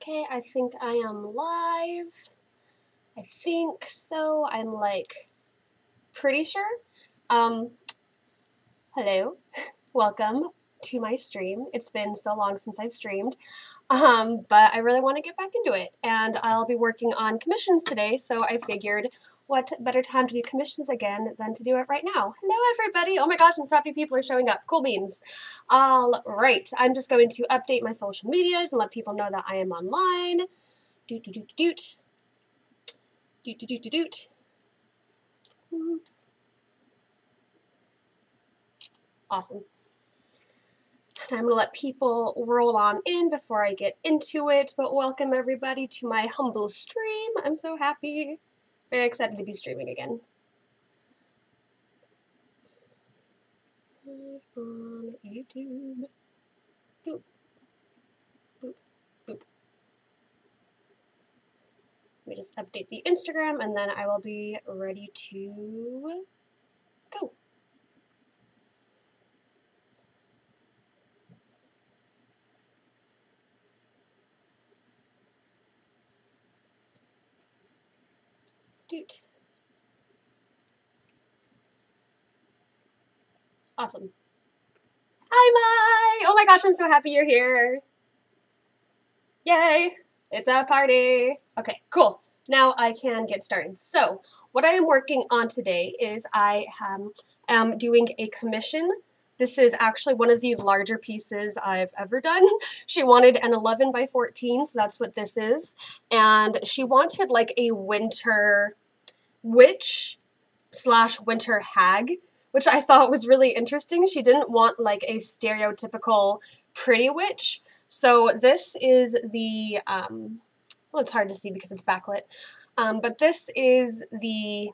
Okay, I think I am live. I think so. I'm like pretty sure. Hello. Welcome to my stream. It's been so long since I've streamed. But I really want to get back into it, and I'll be working on commissions today, so I figured what better time to do commissions again than to do it right now. Hello everybody! Oh my gosh, and so happy people are showing up. Cool beans. All right, I'm just going to update my social medias and let people know that I am online. Doot doot doot doot. Doot doot doot doot doot. Awesome. And I'm going to let people roll on in before I get into it, but welcome everybody to my humble stream. I'm so happy. Very excited to be streaming again. On YouTube. Boop. Boop. Boop. Let me just update the Instagram and then I will be ready to go. Doot. Awesome. Hi, Mai! Oh my gosh, I'm so happy you're here. Yay! It's a party. Okay, cool. Now I can get started. So, what I am working on today is I am doing a commission. This is actually one of the larger pieces I've ever done. She wanted an 11 by 14, so that's what this is. And she wanted like a winter witch / winter hag, which I thought was really interesting. She didn't want like a stereotypical pretty witch. So this is the, well, it's hard to see because it's backlit, but this is the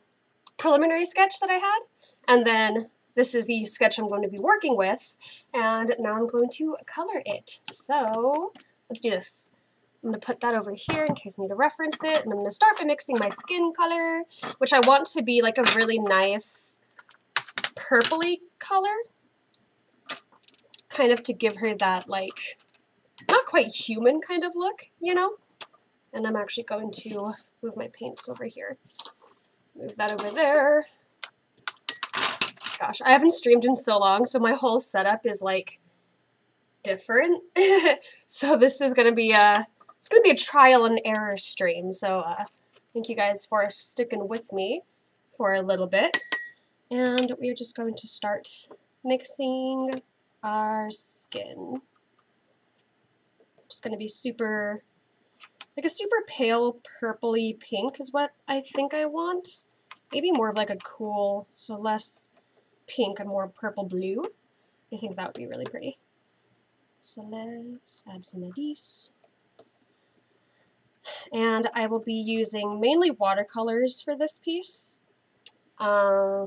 preliminary sketch that I had, and then this is the sketch I'm going to be working with, and now I'm going to color it. So let's do this. I'm going to put that over here in case I need to reference it, and I'm going to start by mixing my skin color, which I want to be like a really nice purpley color, kind of to give her that like not quite human kind of look, you know? And I'm actually going to move my paints over here. Move that over there. Gosh, I haven't streamed in so long, so my whole setup is like different. So this is gonna be a trial and error stream. So thank you guys for sticking with me for a little bit. And we're just going to start mixing our skin. Just going to be super, like a super pale purpley pink is what I think I want. Maybe more of like a cool, so less pink and more purple blue. I think that would be really pretty. So let's add some of these. And I will be using mainly watercolors for this piece. Yeah,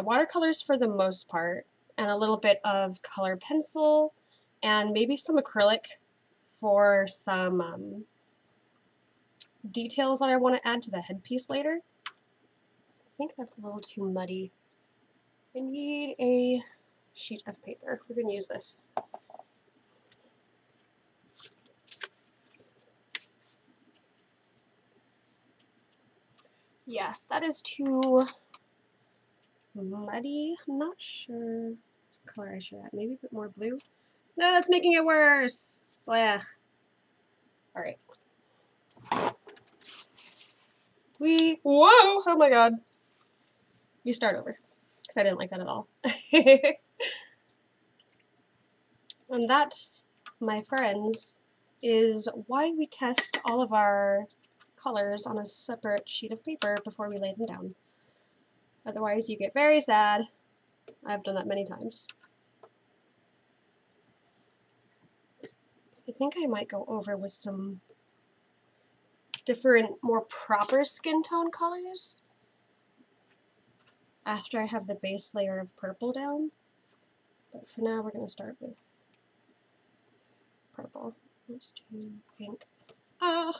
watercolors for the most part, and a little bit of color pencil, and maybe some acrylic for some details that I want to add to the headpiece later. I think that's a little too muddy. I need a sheet of paper. We're going to use this. Yeah, that is too muddy. I'm not sure what color I should add. Maybe a bit more blue. No, that's making it worse. Blech. Alright. Whoa! Oh my god. You start over. Because I didn't like that at all. And that, my friends, is why we test all of our colors on a separate sheet of paper before we lay them down. Otherwise, you get very sad. I've done that many times. I think I might go over with some different, more proper skin tone colors after I have the base layer of purple down. But for now, we're going to start with purple. Let's do pink. Ah!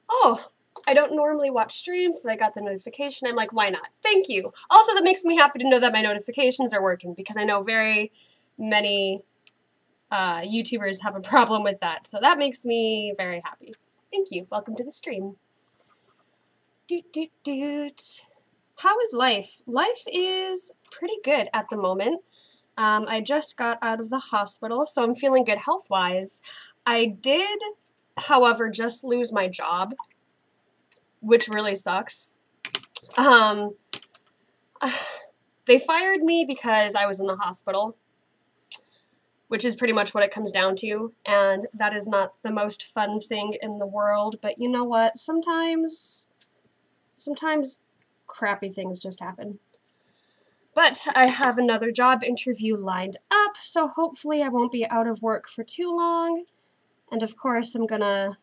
Oh! I don't normally watch streams, but I got the notification. I'm like, why not? Thank you. Also, that makes me happy to know that my notifications are working, because I know very, many YouTubers have a problem with that. So that makes me very happy. Thank you. Welcome to the stream. Doot, doot, doot. How is life? Life is pretty good at the moment. I just got out of the hospital, so I'm feeling good health-wise. I did, however, just lose my job, which really sucks. They fired me because I was in the hospital, which is pretty much what it comes down to, and that is not the most fun thing in the world, but you know what? Sometimes crappy things just happen. But I have another job interview lined up, so hopefully I won't be out of work for too long. And of course, I'm gonna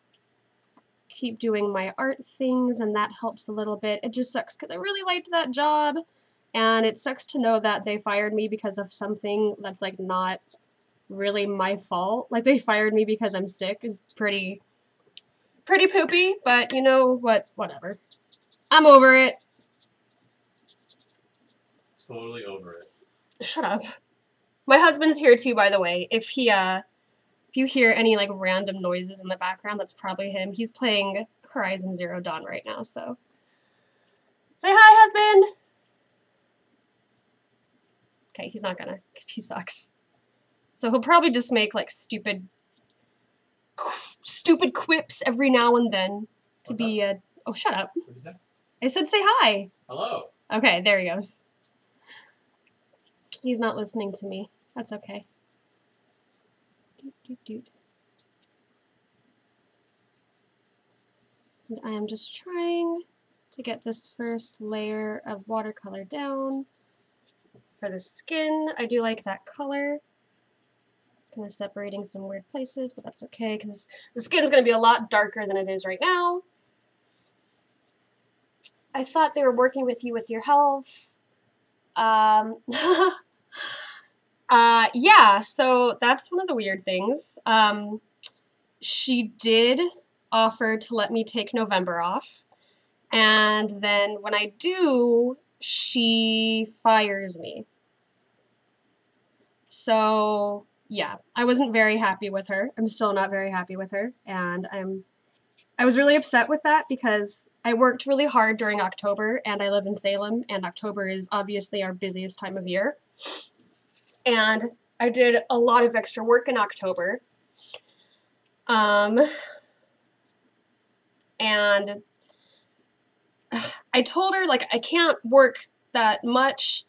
keep doing my art things, and that helps a little bit. It just sucks because I really liked that job, and it sucks to know that they fired me because of something that's like not really my fault. Like, they fired me because I'm sick is pretty poopy, but you know what? Whatever. I'm over it. Totally over it. Shut up. My husband's here too, by the way. If you hear any like random noises in the background, that's probably him. He's playing Horizon Zero Dawn right now, so. Say hi, husband! Okay, he's not gonna, because he sucks. So he'll probably just make like stupid quips every now and then to What's be a. Oh, shut up. What did you say? I said say hi. Hello. Okay, there he goes. He's not listening to me. That's okay. Doot, doot, doot. And I am just trying to get this first layer of watercolor down. For the skin, I do like that color. It's kind of separating some weird places, but that's okay, because the skin is going to be a lot darker than it is right now. I thought they were working with you with your health. Yeah, so that's one of the weird things. She did offer to let me take November off, and then when I do, she fires me. So, yeah, I wasn't very happy with her. I'm still not very happy with her, and I was really upset with that because I worked really hard during October, and I live in Salem, and October is obviously our busiest time of year. And I did a lot of extra work in October. And I told her, like, I can't work that much,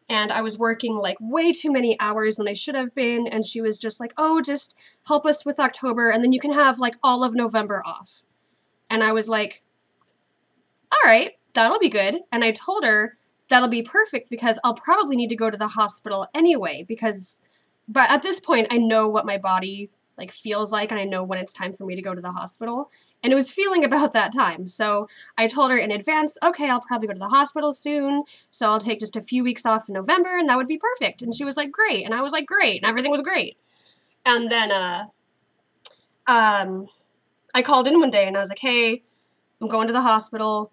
and I was working, like, way too many hours than I should have been, and she was just like, oh, just help us with October, and then you can have, like, all of November off. And I was like, all right, that'll be good. And I told her that'll be perfect because I'll probably need to go to the hospital anyway, but at this point, I know what my body, like, feels like, and I know when it's time for me to go to the hospital. And it was feeling about that time. So I told her in advance, okay, I'll probably go to the hospital soon, so I'll take just a few weeks off in November, and that would be perfect. And she was like, great. And I was like, great. And everything was great. And then I called in one day, and I was like, hey, I'm going to the hospital.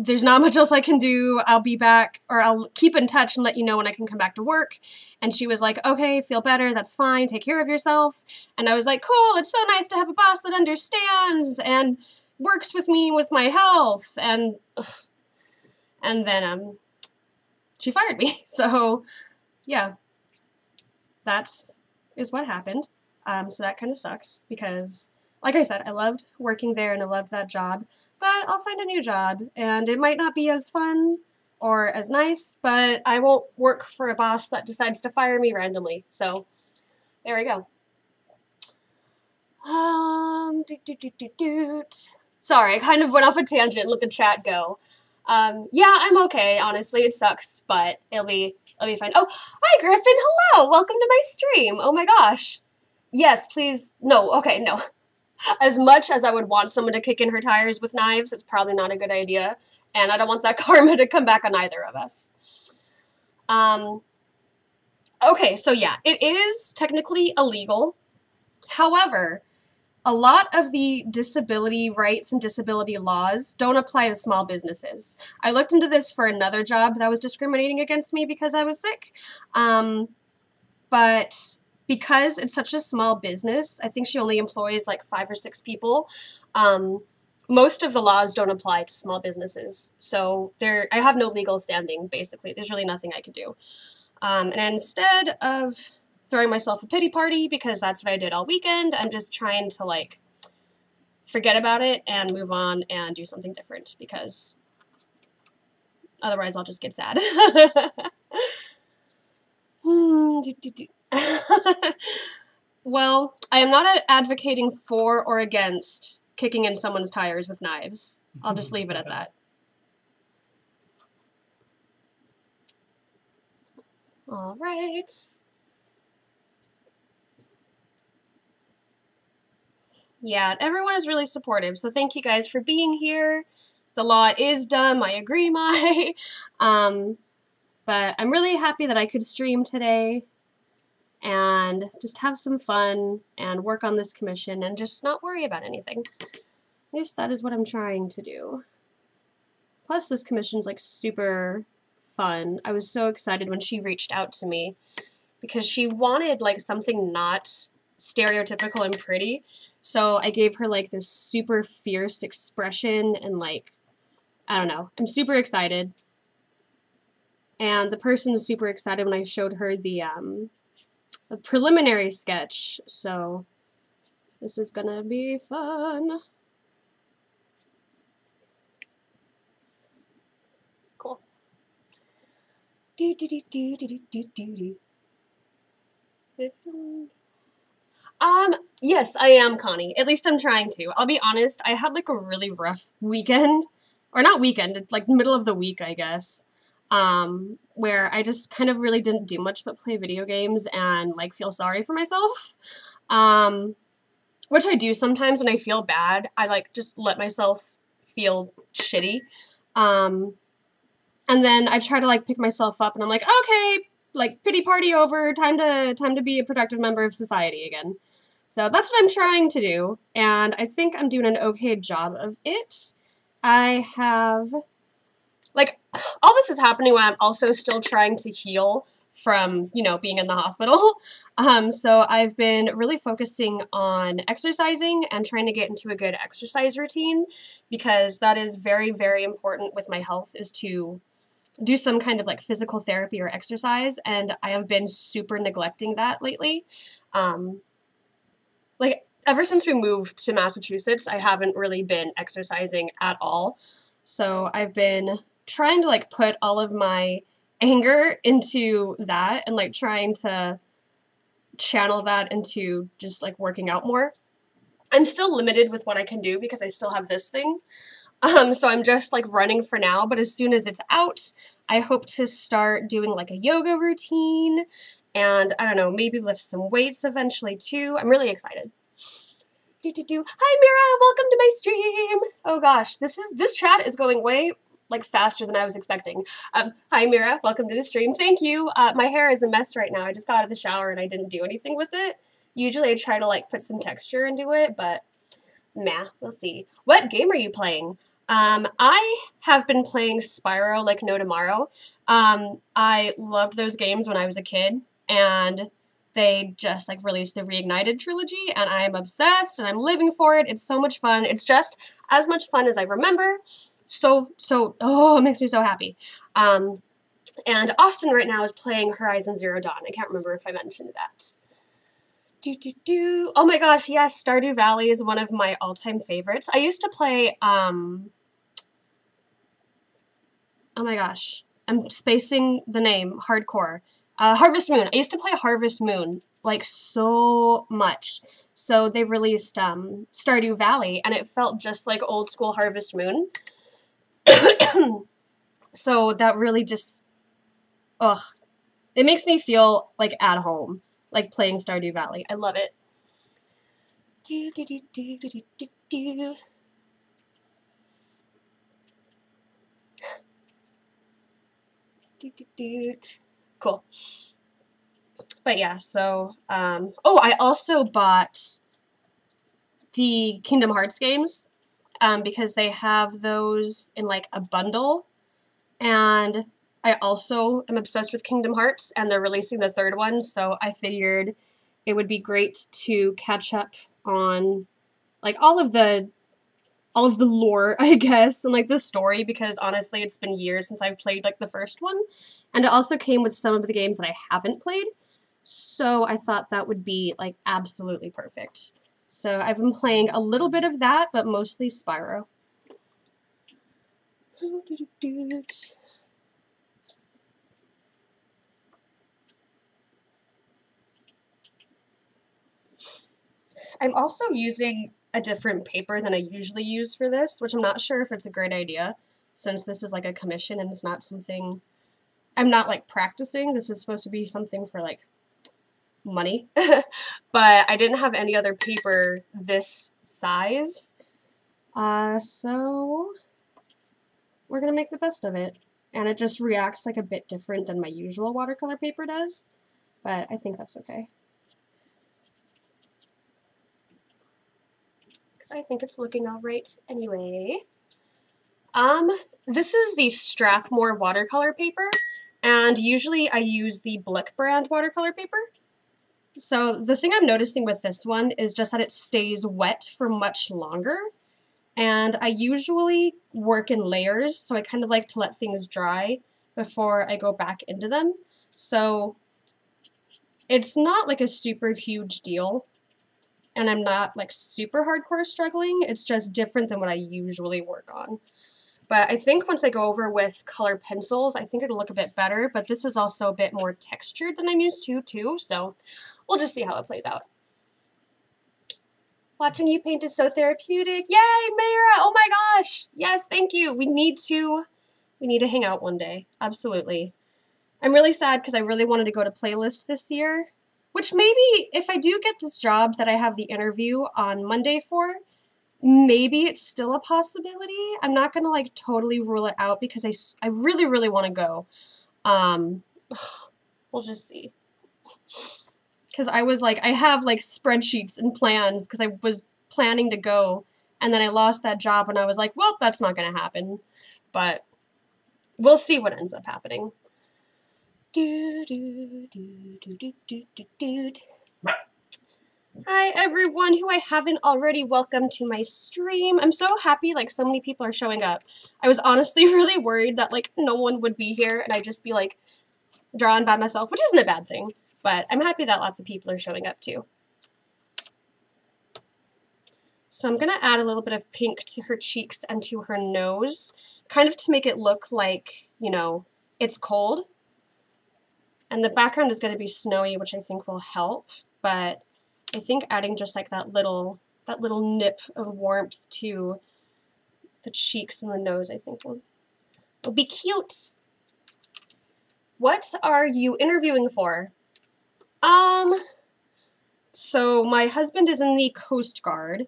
There's not much else I can do. I'll be back, or I'll keep in touch and let you know when I can come back to work. And she was like, okay, feel better. That's fine. Take care of yourself. And I was like, cool. It's so nice to have a boss that understands and works with me with my health. And then she fired me. So yeah, is what happened. So that kind of sucks because, like I said, I loved working there and I loved that job. But I'll find a new job, and it might not be as fun or as nice, but I won't work for a boss that decides to fire me randomly. So, there we go. Sorry, I kind of went off a tangent and let the chat go. Yeah, I'm okay, honestly. It sucks, but it'll be fine. Oh, hi, Griffin. Hello. Welcome to my stream. Oh my gosh. Yes, please. No, okay, no. As much as I would want someone to kick in her tires with knives, it's probably not a good idea. And I don't want that karma to come back on either of us. Okay, so yeah, it is technically illegal. However, a lot of the disability rights and disability laws don't apply to small businesses. I looked into this for another job that was discriminating against me because I was sick. But because it's such a small business, I think she only employs like 5 or 6 people. Most of the laws don't apply to small businesses. So I have no legal standing, basically. There's really nothing I can do. And instead of throwing myself a pity party, because that's what I did all weekend, I'm just trying to like forget about it and move on and do something different, because otherwise I'll just get sad. Well, I am not advocating for or against kicking in someone's tires with knives. I'll just leave it at that. All right. Yeah, everyone is really supportive, so thank you guys for being here. The law is dumb, I agree, Mai. But I'm really happy that I could stream today and just have some fun and work on this commission and just not worry about anything. At least that is what I'm trying to do. Plus, this commission's like super fun. I was so excited when she reached out to me because she wanted like something not stereotypical and pretty. So I gave her like this super fierce expression and like, I don't know, I'm super excited. And the person's super excited when I showed her the preliminary sketch. So this is gonna be fun. Cool. Do do do do do do do do. Yes, I am, Connie. At least I'm trying to. I'll be honest, I had like a really rough weekend. Or not weekend, it's like middle of the week, I guess. Where I just kind of really didn't do much but play video games and like feel sorry for myself. Which I do sometimes when I feel bad. I like just let myself feel shitty. And then I try to like pick myself up and I'm like, okay, like pity party over, time to be a productive member of society again. So that's what I'm trying to do, and I think I'm doing an okay job of it. I have, like, all this is happening while I'm also still trying to heal from, you know, being in the hospital. So I've been really focusing on exercising and trying to get into a good exercise routine, because that is very, very important with my health, is to do some kind of like physical therapy or exercise, and I have been super neglecting that lately. Like, ever since we moved to Massachusetts, I haven't really been exercising at all. So I've been trying to like put all of my anger into that and like trying to channel that into just like working out more. I'm still limited with what I can do because I still have this thing. So I'm just like running for now, but as soon as it's out, I hope to start doing like a yoga routine and I don't know, maybe lift some weights eventually too. I'm really excited. Hi Mira, welcome to my stream. Oh gosh, this chat is going way like faster than I was expecting. Hi Mira, welcome to the stream. Thank you. My hair is a mess right now. I just got out of the shower and I didn't do anything with it. Usually I try to like put some texture into it, but nah, we'll see. What game are you playing? I have been playing Spyro like no tomorrow. I loved those games when I was a kid, and they just like released the Reignited trilogy, and I am obsessed, and I'm living for it. It's so much fun. It's just as much fun as I remember. Oh, it makes me so happy. And Austin right now is playing Horizon Zero Dawn. I can't remember if I mentioned that. Oh my gosh, yes, Stardew Valley is one of my all-time favorites. I used to play, oh my gosh, I'm spacing the name, hardcore. Harvest Moon. I used to play Harvest Moon, like, so much. So they released, Stardew Valley, and it felt just like old school Harvest Moon. So that really just, ugh. It makes me feel, like, at home. Like playing Stardew Valley. I love it. Cool. But yeah, so, oh, I also bought the Kingdom Hearts games, because they have those in like a bundle, and I also am obsessed with Kingdom Hearts, and they're releasing the third one, so I figured it would be great to catch up on like all of the lore, I guess, and like the story, because honestly it's been years since I've played like the first one, and it also came with some of the games that I haven't played, so I thought that would be like absolutely perfect. So I've been playing a little bit of that, but mostly Spyro. I'm also using a different paper than I usually use for this, which I'm not sure if it's a great idea, since this is like a commission and it's not something I'm not like practicing. This is supposed to be something for like money, but I didn't have any other paper this size, so we're gonna make the best of it. And it just reacts like a bit different than my usual watercolor paper does, but I think that's okay. Because I think it's looking all right anyway. This is the Strathmore watercolor paper, and usually I use the Blick brand watercolor paper. So the thing I'm noticing with this one is just that it stays wet for much longer, and I usually work in layers, so I kind of like to let things dry before I go back into them. So it's not like a super huge deal, and I'm not like super hardcore struggling. It's just different than what I usually work on. But I think once I go over with color pencils, I think it'll look a bit better, but this is also a bit more textured than I'm used to too, so we'll just see how it plays out. Watching you paint is so therapeutic. Yay, Mayra! Oh my gosh! Yes, thank you. We need to hang out one day. Absolutely. I'm really sad because I really wanted to go to Playlist this year, which maybe if I do get this job that I have the interview on Monday for, maybe it's still a possibility. I'm not gonna like totally rule it out because I really, really want to go. We'll just see. Because I was like, I have like spreadsheets and plans because I was planning to go, and then I lost that job and I was like, well, that's not gonna happen. But we'll see what ends up happening. Hi everyone who I haven't already welcomed to my stream. I'm so happy like so many people are showing up. I was honestly really worried that like no one would be here and I'd just be like drawn by myself, which isn't a bad thing, but I'm happy that lots of people are showing up too. So I'm gonna add a little bit of pink to her cheeks and to her nose, kind of to make it look like, you know, it's cold. And the background is gonna be snowy, which I think will help, but I think adding just like that little nip of warmth to the cheeks and the nose, I think will be cute. What are you interviewing for? So my husband is in the Coast Guard,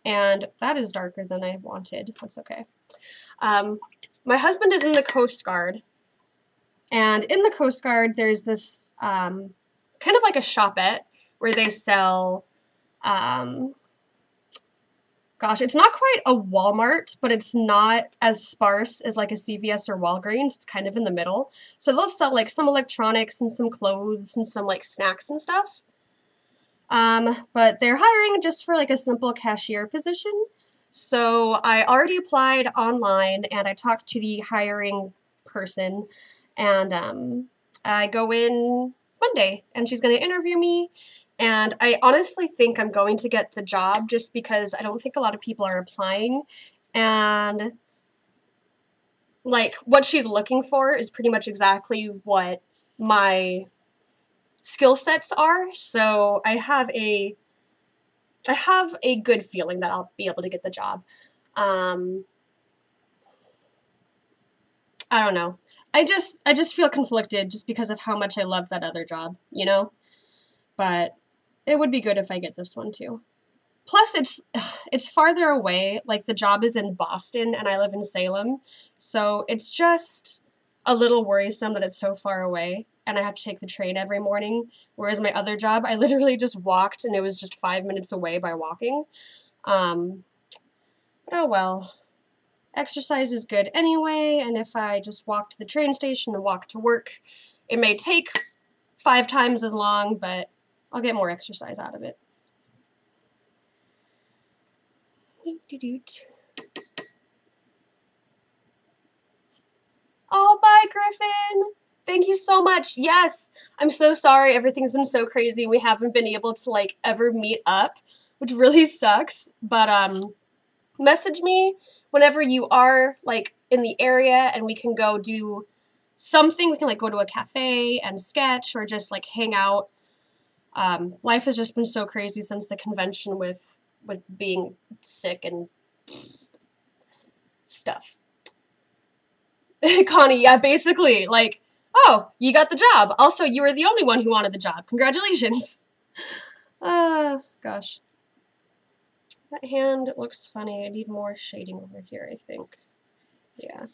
and that is darker than I wanted. That's okay. My husband is in the Coast Guard, and in the Coast Guard there's this kind of like a shopette where they sell, gosh, it's not quite a Walmart, but it's not as sparse as like a CVS or Walgreens. It's kind of in the middle. So they'll sell like some electronics and some clothes and some like snacks and stuff. But they're hiring just for like a simple cashier position. So I already applied online and I talked to the hiring person, and I go in Monday and she's going to interview me. And I honestly think I'm going to get the job just because I don't think a lot of people are applying. And like what she's looking for is pretty much exactly what my skill sets are. So I have a good feeling that I'll be able to get the job. I don't know. I just feel conflicted just because of how much I love that other job, you know? But it would be good if I get this one too. Plus it's farther away. Like the job is in Boston and I live in Salem. So it's just a little worrisome that it's so far away and I have to take the train every morning. Whereas my other job, I literally just walked and it was just 5 minutes away by walking. But oh well. Exercise is good anyway, and if I just walk to the train station and walk to work, it may take 5 times as long, but I'll get more exercise out of it. Oh, bye, Griffin! Thank you so much. Yes, I'm so sorry. Everything's been so crazy. We haven't been able to, like, ever meet up, which really sucks. But, message me whenever you are, like, in the area and we can go do something. We can, like, go to a cafe and sketch or just, like, hang out. Life has just been so crazy since the convention with being sick and stuff. Connie, yeah, basically, like, oh, you got the job. Also, you were the only one who wanted the job. Congratulations. Gosh. That hand looks funny. I need more shading over here, I think. Yeah.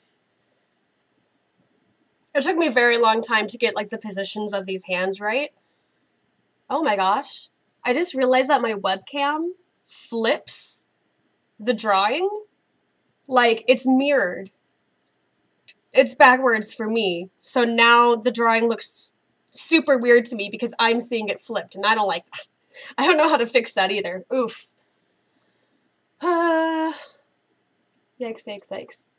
It took me a very long time to get, like, the positions of these hands right. Oh my gosh. I just realized that my webcam flips the drawing. Like, it's mirrored. It's backwards for me. So now the drawing looks super weird to me because I'm seeing it flipped, and I don't like that. I don't know how to fix that either. Oof. Yikes, yikes, yikes.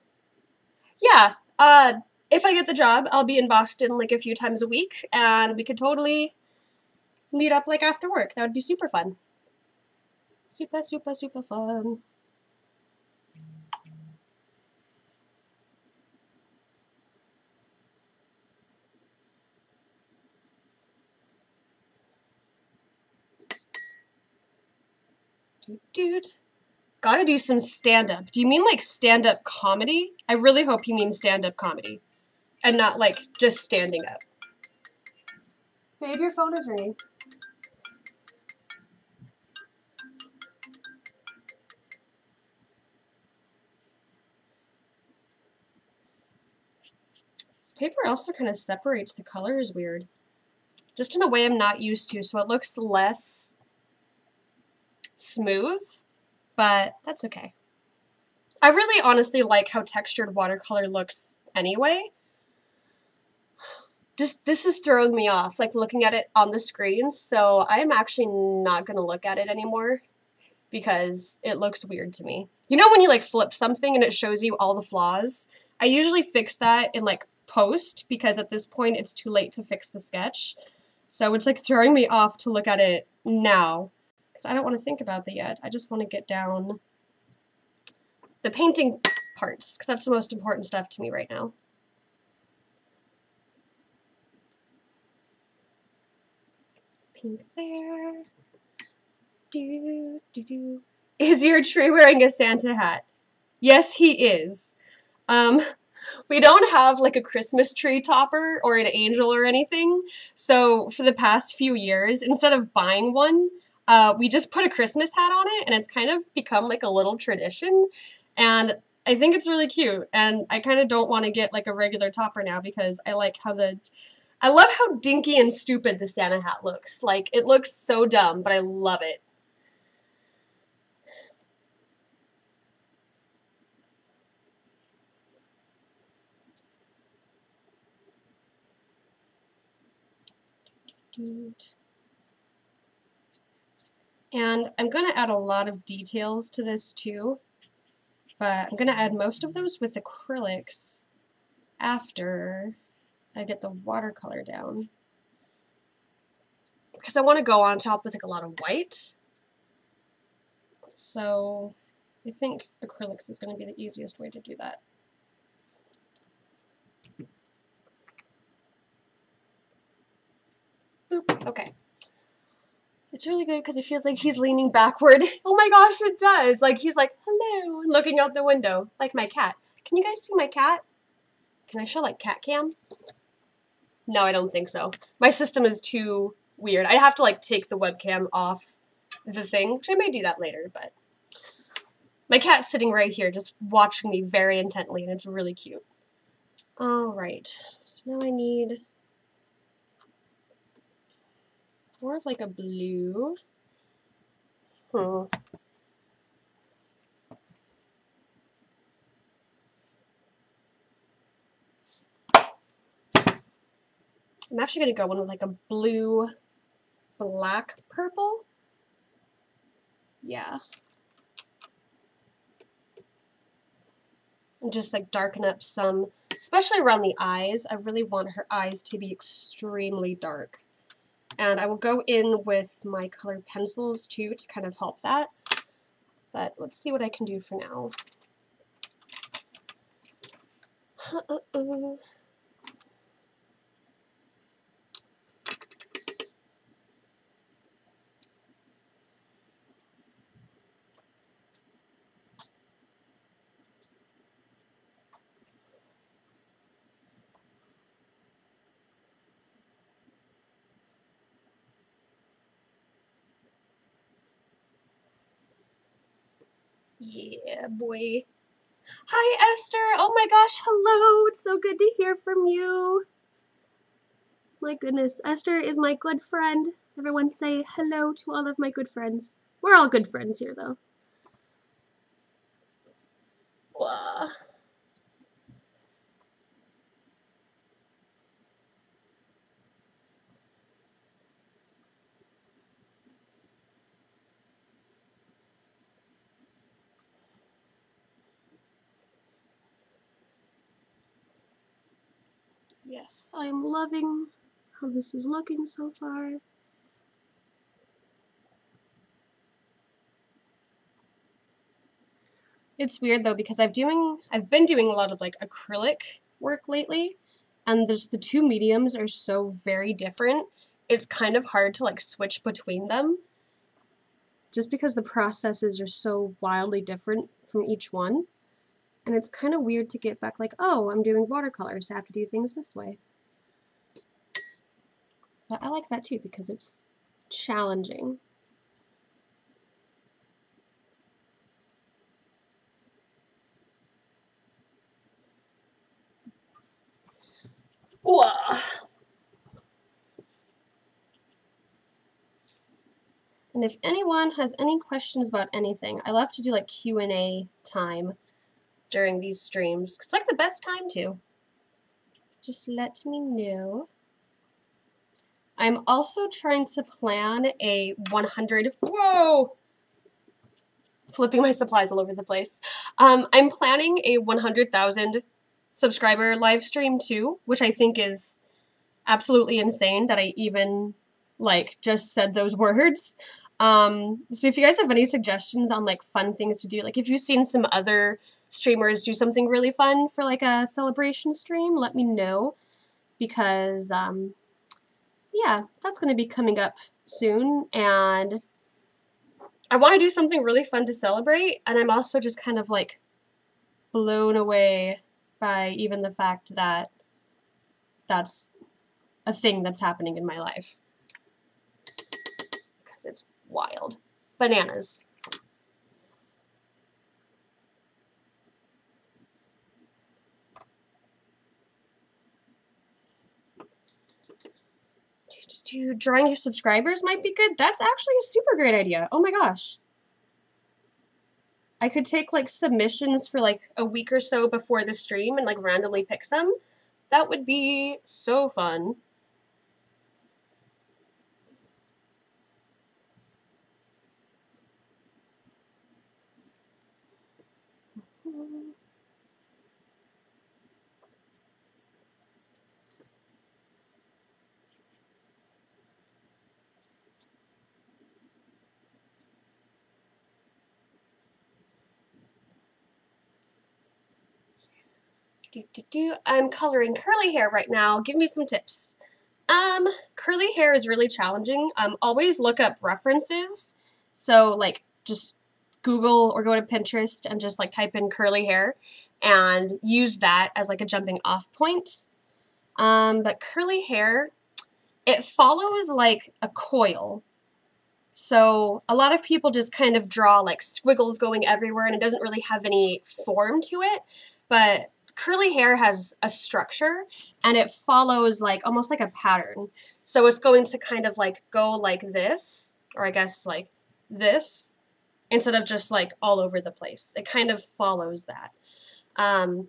Yeah, if I get the job, I'll be in Boston like a few times a week, and we could totally meet up like after work. That would be super fun. Super, super, super fun. Dude. Gotta do some stand-up. Do you mean like stand-up comedy? I really hope you mean stand-up comedy. And not like just standing up. Babe, your phone is ringing. This paper also kind of separates the colors weird. Just in a way I'm not used to, so it looks less smooth, but that's okay. I really honestly like how textured watercolor looks anyway. Just, this is throwing me off, like looking at it on the screen, so I'm actually not gonna look at it anymore because it looks weird to me. You know when you like flip something and it shows you all the flaws? I usually fix that in like post because at this point it's too late to fix the sketch. So it's like throwing me off to look at it now because I don't want to think about that yet. I just want to get down the painting parts because that's the most important stuff to me right now. Pink there. Do, do, do. Is your tree wearing a Santa hat? Yes, he is. We don't have like a Christmas tree topper or an angel or anything, so for the past few years, instead of buying one, we just put a Christmas hat on it, and it's kind of become like a little tradition, and I think it's really cute, and I kind of don't want to get like a regular topper now because I like how I love how dinky and stupid the Santa hat looks. Like, it looks so dumb, but I love it. And I'm going to add a lot of details to this too, but I'm going to add most of those with acrylics after I get the watercolor down. Because I want to go on top with like a lot of white. So I think acrylics is going to be the easiest way to do that. Boop. Okay. It's really good because it feels like he's leaning backward. Oh my gosh, it does. Like he's like, hello, and looking out the window, like my cat. Can you guys see my cat? Can I show like cat cam? No, I don't think so. My system is too weird. I'd have to like take the webcam off the thing, which I may do that later, but my cat's sitting right here just watching me very intently, and it's really cute. Alright, so now I need more of like a blue. I'm actually going to go in with like a blue, black, purple. Yeah. And just like darken up some, especially around the eyes. I really want her eyes to be extremely dark. And I will go in with my colored pencils too to kind of help that. But let's see what I can do for now. Yeah, boy. Hi, Esther. Oh my gosh, hello. It's so good to hear from you. My goodness, Esther is my good friend. Everyone say hello to all of my good friends. We're all good friends here, though. Wah. Yes, I'm loving how this is looking so far. It's weird though because I've been doing a lot of like acrylic work lately, and there's the two mediums are so very different. It's kind of hard to like switch between them just because the processes are so wildly different from each one. And it's kind of weird to get back like, oh, I'm doing watercolors, so I have to do things this way. But I like that too because it's challenging. Whoa. And if anyone has any questions about anything, I love to do like Q&A time during these streams. It's like the best time to. Just let me know. I'm also trying to plan a 100, whoa! Flipping my supplies all over the place. I'm planning a 100,000 subscriber live stream too, which I think is absolutely insane that I even like just said those words. So if you guys have any suggestions on like fun things to do, like if you've seen some other streamers do something really fun for like a celebration stream, let me know because yeah, that's going to be coming up soon and I want to do something really fun to celebrate, and I'm also just kind of like blown away by even the fact that that's a thing that's happening in my life. Because it's wild. Bananas. Drawing your subscribers might be good. That's actually a super great idea. Oh my gosh. I could take like submissions for like a week or so before the stream and like randomly pick some. That would be so fun. I'm coloring curly hair right now. Give me some tips. Curly hair is really challenging. Always look up references. So like just Google or go to Pinterest and just like type in curly hair and use that as like a jumping off point. But curly hair, it follows like a coil. So a lot of people just kind of draw like squiggles going everywhere and it doesn't really have any form to it. But curly hair has a structure and it follows like almost like a pattern. So it's going to kind of like go like this, or I guess like this, instead of just like all over the place. It kind of follows that.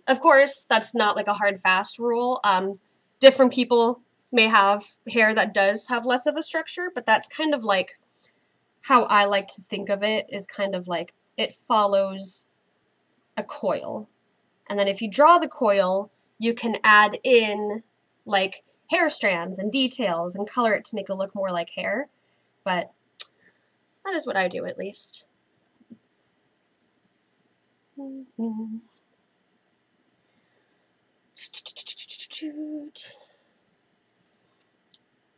Of course, that's not like a hard fast rule. Different people may have hair that does have less of a structure, but that's kind of like how I like to think of it, is kind of like it follows a coil. And then if you draw the coil, you can add in like hair strands and details and color it to make it look more like hair. But that is what I do, at least.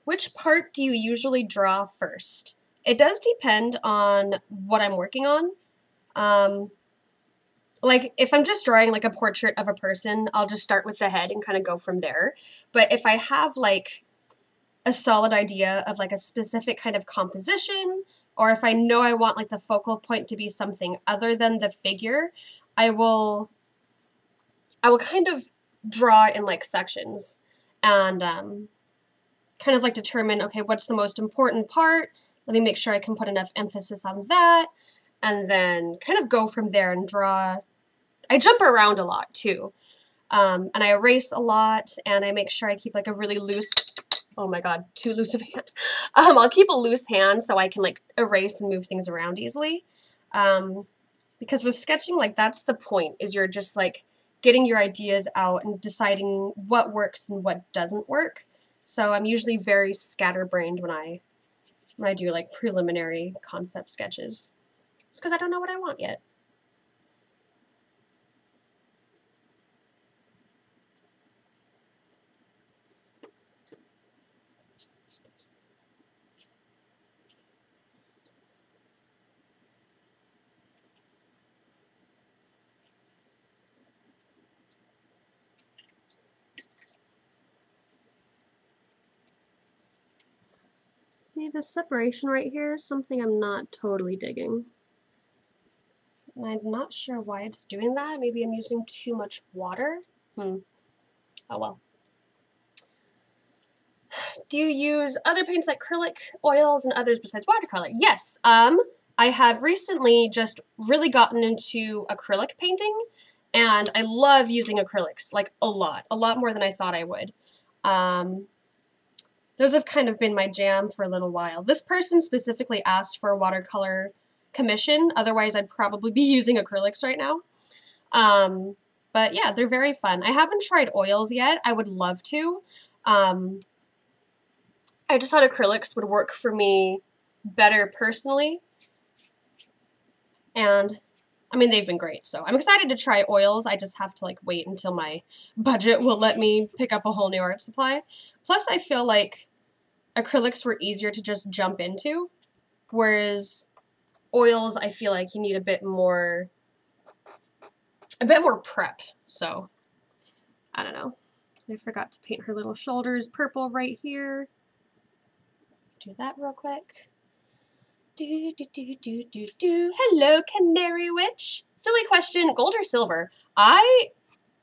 Which part do you usually draw first? It does depend on what I'm working on. Like if I'm just drawing like a portrait of a person, I'll just start with the head and kind of go from there. But if I have like a solid idea of like a specific kind of composition, or if I know I want like the focal point to be something other than the figure, I will kind of draw in like sections and kind of like determine, okay, what's the most important part? Let me make sure I can put enough emphasis on that, and then kind of go from there and draw. I jump around a lot too, and I erase a lot, and I make sure I keep like a really loose, oh my god, too loose of a hand. I'll keep a loose hand so I can like erase and move things around easily. Because with sketching, like that's the point, is you're just like getting your ideas out and deciding what works and what doesn't work. So I'm usually very scatterbrained when I do like preliminary concept sketches. It's because I don't know what I want yet. See the separation right here? Something I'm not totally digging. And I'm not sure why it's doing that. Maybe I'm using too much water? Oh well. Do you use other paints like acrylic, oils, and others besides watercolor? Yes. I have recently just really gotten into acrylic painting, and I love using acrylics, like a lot more than I thought I would. Those have kind of been my jam for a little while. This person specifically asked for a watercolor commission, otherwise I'd probably be using acrylics right now. But yeah, they're very fun. I haven't tried oils yet. I would love to. I just thought acrylics would work for me better personally. And I mean, they've been great. So I'm excited to try oils. I just have to like wait until my budget will let me pick up a whole new art supply. Plus I feel like acrylics were easier to just jump into, whereas oils, I feel like you need a bit more prep. So I don't know. I forgot to paint her little shoulders purple right here. Do that real quick. Hello, Canary Witch. Silly question, gold or silver? I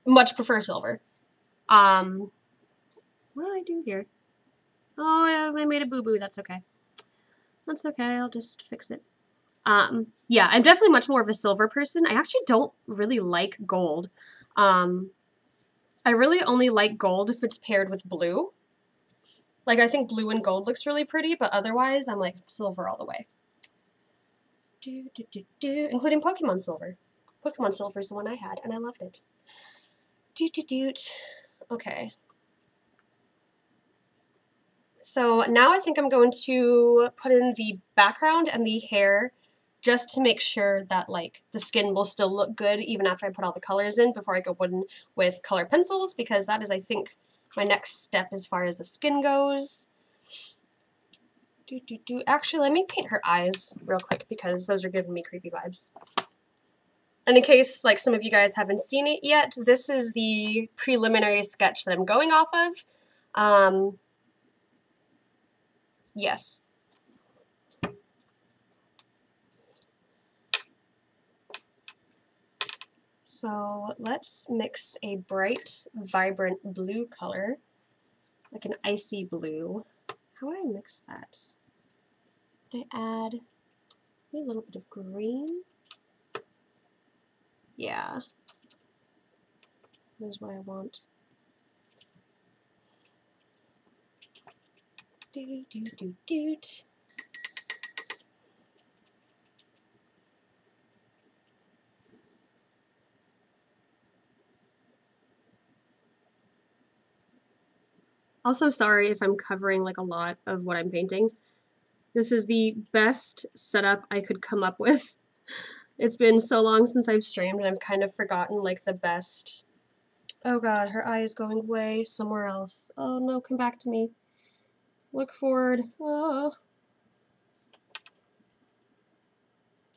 much prefer silver. What did I do here? Oh, yeah, I made a boo-boo. That's okay. That's okay. I'll just fix it. Yeah, I'm definitely much more of a silver person. I actually don't really like gold. I really only like gold if it's paired with blue. Like, I think blue and gold looks really pretty, but otherwise, I'm like silver all the way. Including Pokemon Silver. Pokemon Silver is the one I had, and I loved it. Okay. So now I think I'm going to put in the background and the hair just to make sure that like the skin will still look good even after I put all the colors in before I go in with color pencils, because that is, I think, my next step as far as the skin goes. Actually, let me paint her eyes real quick because those are giving me creepy vibes. And in case like some of you guys haven't seen it yet, this is the preliminary sketch that I'm going off of. Yes. So let's mix a bright, vibrant blue color, like an icy blue. How would I mix that? Would I add maybe a little bit of green? Yeah. Here's what I want. Do, do, do, do. Also, sorry if I'm covering like a lot of what I'm painting. This is the best setup I could come up with. It's been so long since I've streamed and I've kind of forgotten like the best. Oh god, her eye is going way somewhere else. Oh no, come back to me. Look forward. Oh.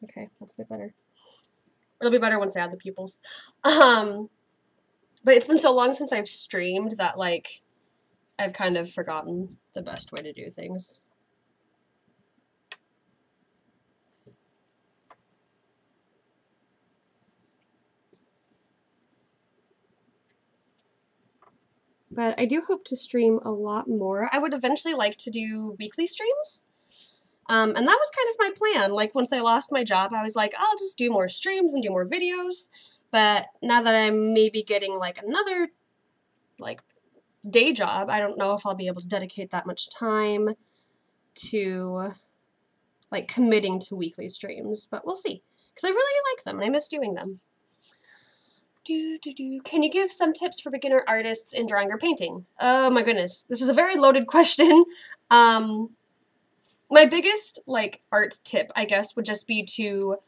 Okay, that's a bit better. It'll be better once I add the pupils. But it's been so long since I've streamed that like I've kind of forgotten the best way to do things. But I do hope to stream a lot more. I would eventually like to do weekly streams. And that was kind of my plan. Like, once I lost my job, I was like, I'll just do more streams and do more videos. But now that I'm maybe getting, like, another, like, day job, I don't know if I'll be able to dedicate that much time to, like, committing to weekly streams. But we'll see. Because I really like them, and I miss doing them. Can you give some tips for beginner artists in drawing or painting? Oh my goodness, this is a very loaded question. My biggest like art tip, I guess, would just be to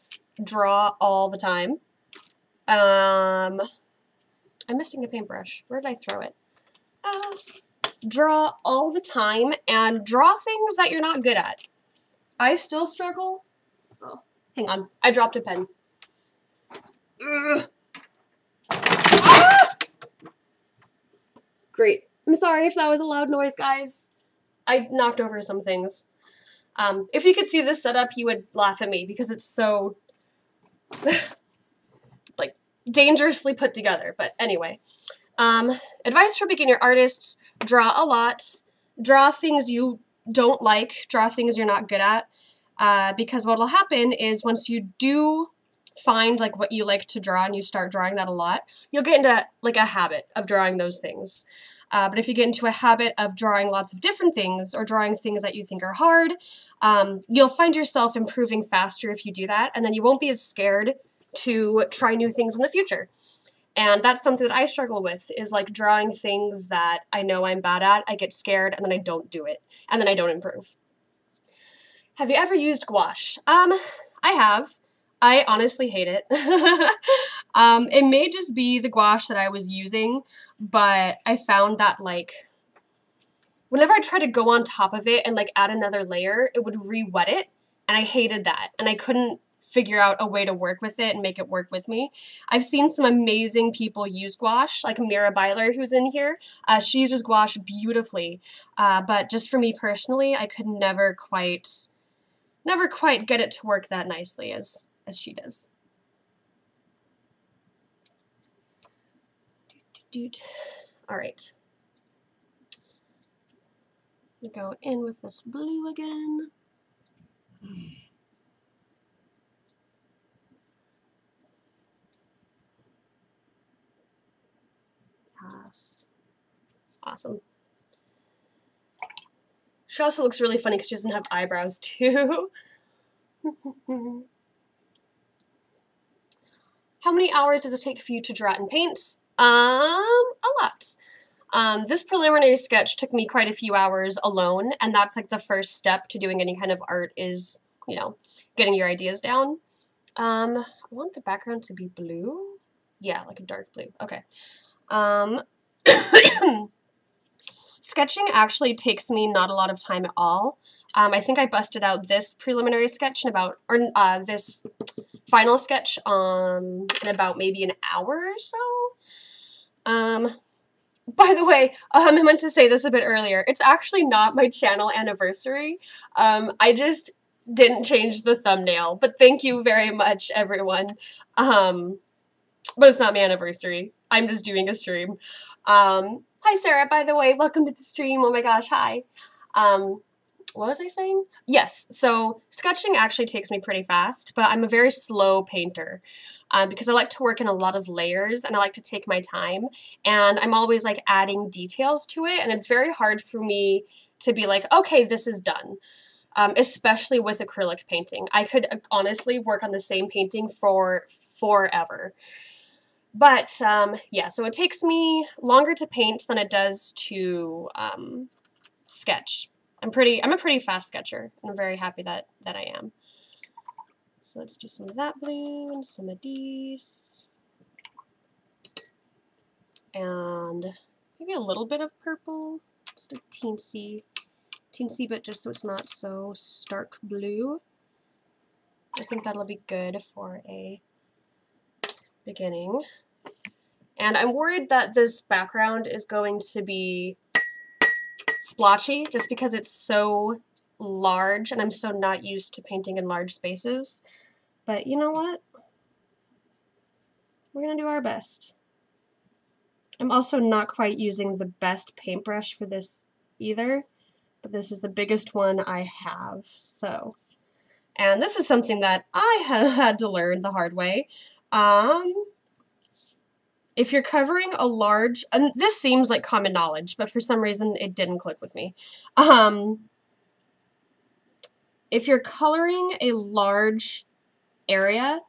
draw all the time. I'm missing a paintbrush. Where did I throw it? Draw all the time and draw things that you're not good at. I still struggle. Oh, hang on. I dropped a pen. Ugh. Ah! Great. I'm sorry if that was a loud noise, guys. I knocked over some things. If you could see this setup, you would laugh at me because it's so, like, dangerously put together. But anyway, advice for beginner artists, draw a lot. Draw things you don't like. Draw things you're not good at. Because what will happen is once you do find, like, what you like to draw and you start drawing that a lot, you'll get into, like, a habit of drawing those things. But if you get into a habit of drawing lots of different things or drawing things that you think are hard, you'll find yourself improving faster if you do that, and then you won't be as scared to try new things in the future. And that's something that I struggle with, is like drawing things that I know I'm bad at, I get scared, and then I don't do it, and then I don't improve. Have you ever used gouache? I have. I honestly hate it. It may just be the gouache that I was using, but I found that, like, whenever I tried to go on top of it and, like, add another layer, it would re-wet it, and I hated that, and I couldn't figure out a way to work with it and make it work with me. I've seen some amazing people use gouache, like Mira Byler, who's in here. She uses gouache beautifully, but just for me personally, I could never quite get it to work that nicely as she does. All right. I'm gonna go in with this blue again. Yes. Awesome. She also looks really funny because she doesn't have eyebrows too. How many hours does it take for you to draw and paint? A lot. This preliminary sketch took me quite a few hours alone, and that's like the first step to doing any kind of art is, you know, getting your ideas down. I want the background to be blue. Yeah, like a dark blue. Okay. Sketching actually takes me not a lot of time at all. I think I busted out this preliminary sketch in about, or this final sketch in about maybe an hour or so. By the way, I meant to say this a bit earlier. It's actually not my channel anniversary. I just didn't change the thumbnail, but thank you very much, everyone. But it's not my anniversary. I'm just doing a stream. Hi, Sarah, by the way. Welcome to the stream. Oh my gosh, hi. What was I saying? Yes, so sketching actually takes me pretty fast, but I'm a very slow painter because I like to work in a lot of layers and I like to take my time, and I'm always like adding details to it, and it's very hard for me to be like, okay, this is done. Especially with acrylic painting. I could honestly work on the same painting for forever. But yeah, so it takes me longer to paint than it does to sketch. I'm a pretty fast sketcher, and I'm very happy that I am. So let's do some of that blue and some of these. And maybe a little bit of purple, just a teensy bit, just so it's not so stark blue. I think that'll be good for a beginning. And I'm worried that this background is going to be splotchy just because it's so large and I'm so not used to painting in large spaces. But you know what? We're gonna do our best. I'm also not quite using the best paintbrush for this either, but this is the biggest one I have, so. And this is something that I had to learn the hard way. If you're covering a large, and this seems like common knowledge, but for some reason it didn't click with me. If you're coloring a large area,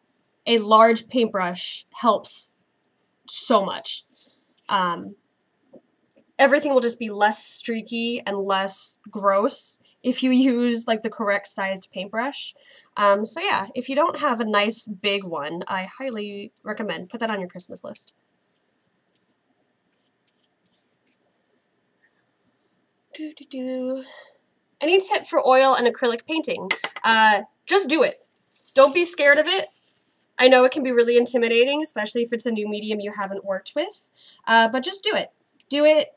a large paintbrush helps so much. Everything will just be less streaky and less gross if you use like the correct sized paintbrush. So yeah, if you don't have a nice big one, I highly recommend put that on your Christmas list. Any tip for oil and acrylic painting? Just do it. Don't be scared of it. I know it can be really intimidating, especially if it's a new medium you haven't worked with, but just do it. Do it.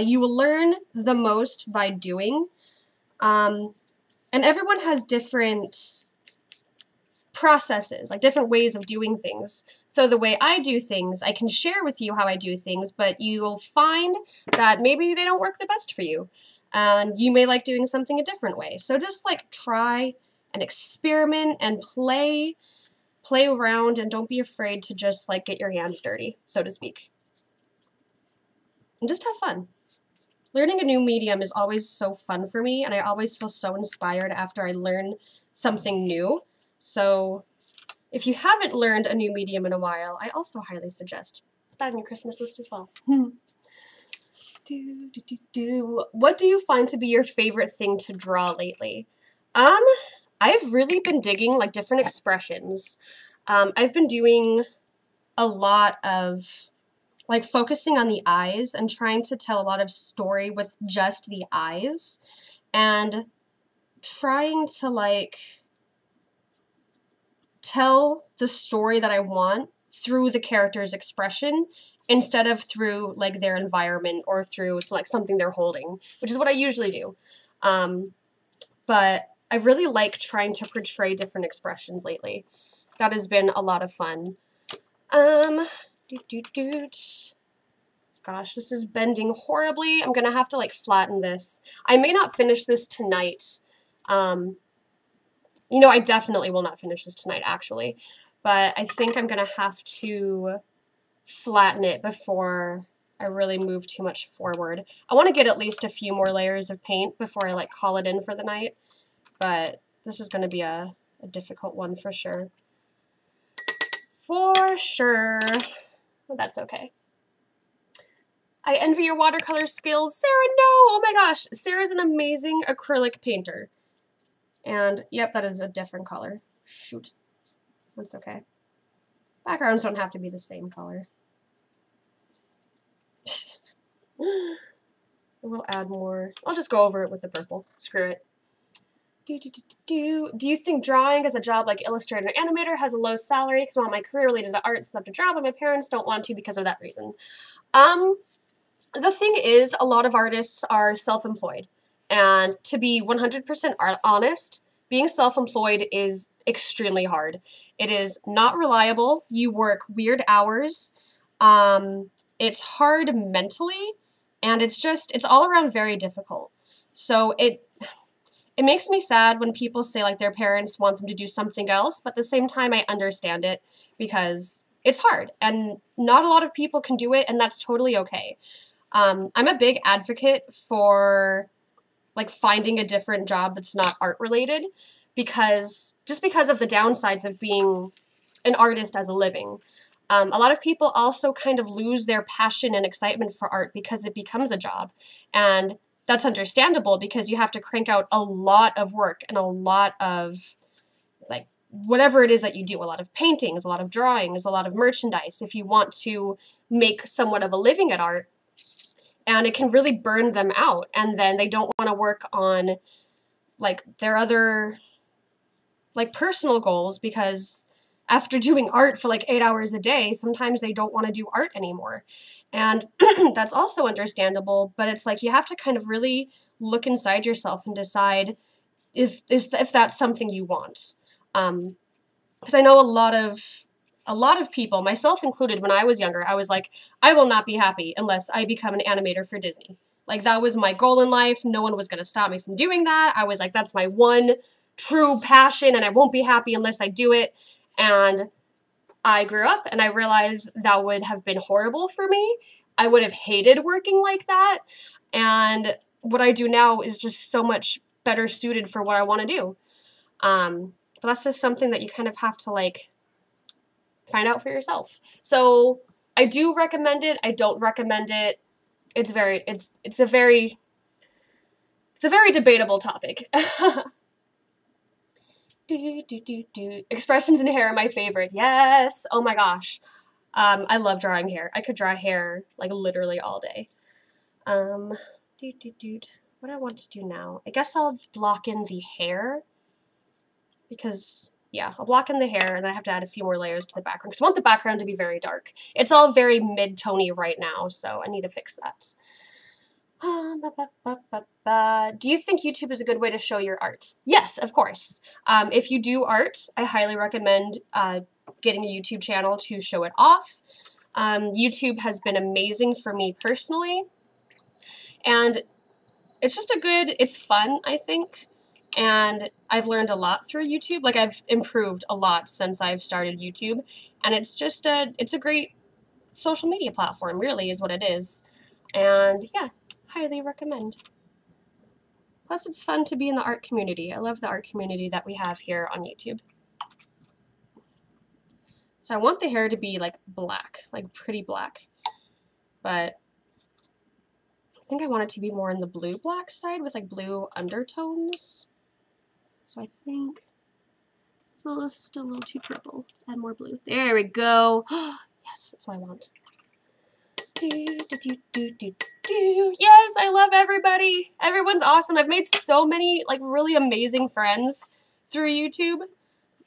You will learn the most by doing. And everyone has different processes, like different ways of doing things. So the way I do things, I can share with you how I do things, but you will find that maybe they don't work the best for you. And you may like doing something a different way. So just like try and experiment and play around, and don't be afraid to just like get your hands dirty, so to speak. And just have fun. Learning a new medium is always so fun for me, and I always feel so inspired after I learn something new. So if you haven't learned a new medium in a while, I also highly suggest put that on your Christmas list as well. What do you find to be your favorite thing to draw lately? I've really been digging like different expressions. I've been doing a lot of like focusing on the eyes and trying to tell a lot of story with just the eyes, and trying to like tell the story that I want through the character's expression instead of through like their environment or through like something they're holding, which is what I usually do. But I really like trying to portray different expressions lately. That has been a lot of fun. Gosh, this is bending horribly. I'm gonna have to like flatten this. I may not finish this tonight. You know, I definitely will not finish this tonight, actually. But I think I'm gonna have to flatten it before I really move too much forward. I want to get at least a few more layers of paint before I like call it in for the night. But this is gonna be a difficult one for sure. For sure. But that's okay. I envy your watercolor skills. Sarah, no! Oh my gosh. Sarah's an amazing acrylic painter. And, yep, that is a different color. Shoot. That's okay. Backgrounds don't have to be the same color. We'll add more. I'll just go over it with the purple. Screw it. Do you think drawing as a job like illustrator or animator has a low salary? Because I want my career related to art stuff to draw, but my parents don't want to because of that reason. The thing is, a lot of artists are self-employed. And to be 100% honest, being self-employed is extremely hard. It is not reliable. You work weird hours. It's hard mentally, and it's all around very difficult. So it makes me sad when people say like their parents want them to do something else, but at the same time I understand it because it's hard and not a lot of people can do it, and that's totally okay. I'm a big advocate for like finding a different job that's not art related, because of the downsides of being an artist as a living. A lot of people also kind of lose their passion and excitement for art because it becomes a job. And that's understandable because you have to crank out a lot of work and a lot of, like, whatever it is that you do, a lot of paintings, a lot of drawings, a lot of merchandise, if you want to make somewhat of a living at art. And it can really burn them out. And then they don't want to work on, like, their other, like, personal goals, because after doing art for like 8 hours a day, sometimes they don't want to do art anymore. And that's also understandable, but it's like you have to kind of really look inside yourself and decide if that's something you want. Because I know a lot of people, myself included, when I was younger, I was like, I will not be happy unless I become an animator for Disney. Like, that was my goal in life. No one was going to stop me from doing that. I was like, that's my one true passion, and I won't be happy unless I do it. And I grew up and I realized that would have been horrible for me. I would have hated working like that. And what I do now is just so much better suited for what I want to do. But that's just something that you kind of have to, like, find out for yourself. So I do recommend it. I don't recommend it. It's a very debatable topic. Expressions in hair are my favorite. Yes. Oh my gosh. I love drawing hair. I could draw hair like literally all day. What do I want to do now? I guess I'll block in the hair, because yeah, I'll block in the hair and then I have to add a few more layers to the background because I want the background to be very dark. It's all very mid-tony right now, so I need to fix that. Do you think YouTube is a good way to show your art? Yes, of course. If you do art, I highly recommend getting a YouTube channel to show it off. YouTube has been amazing for me personally, and it's just it's fun, I think, and I've learned a lot through YouTube. Like, I've improved a lot since I've started YouTube, and it's just it's a great social media platform, really, is what it is. And yeah, highly recommend. Plus, it's fun to be in the art community. I love the art community that we have here on YouTube. So I want the hair to be like black, like pretty black, but I think I want it to be more in the blue-black side with like blue undertones. So I think it's still a little too purple. Let's add more blue. There we go. Yes, that's what I want. Yes, I love everybody. Everyone's awesome. I've made so many like really amazing friends through YouTube.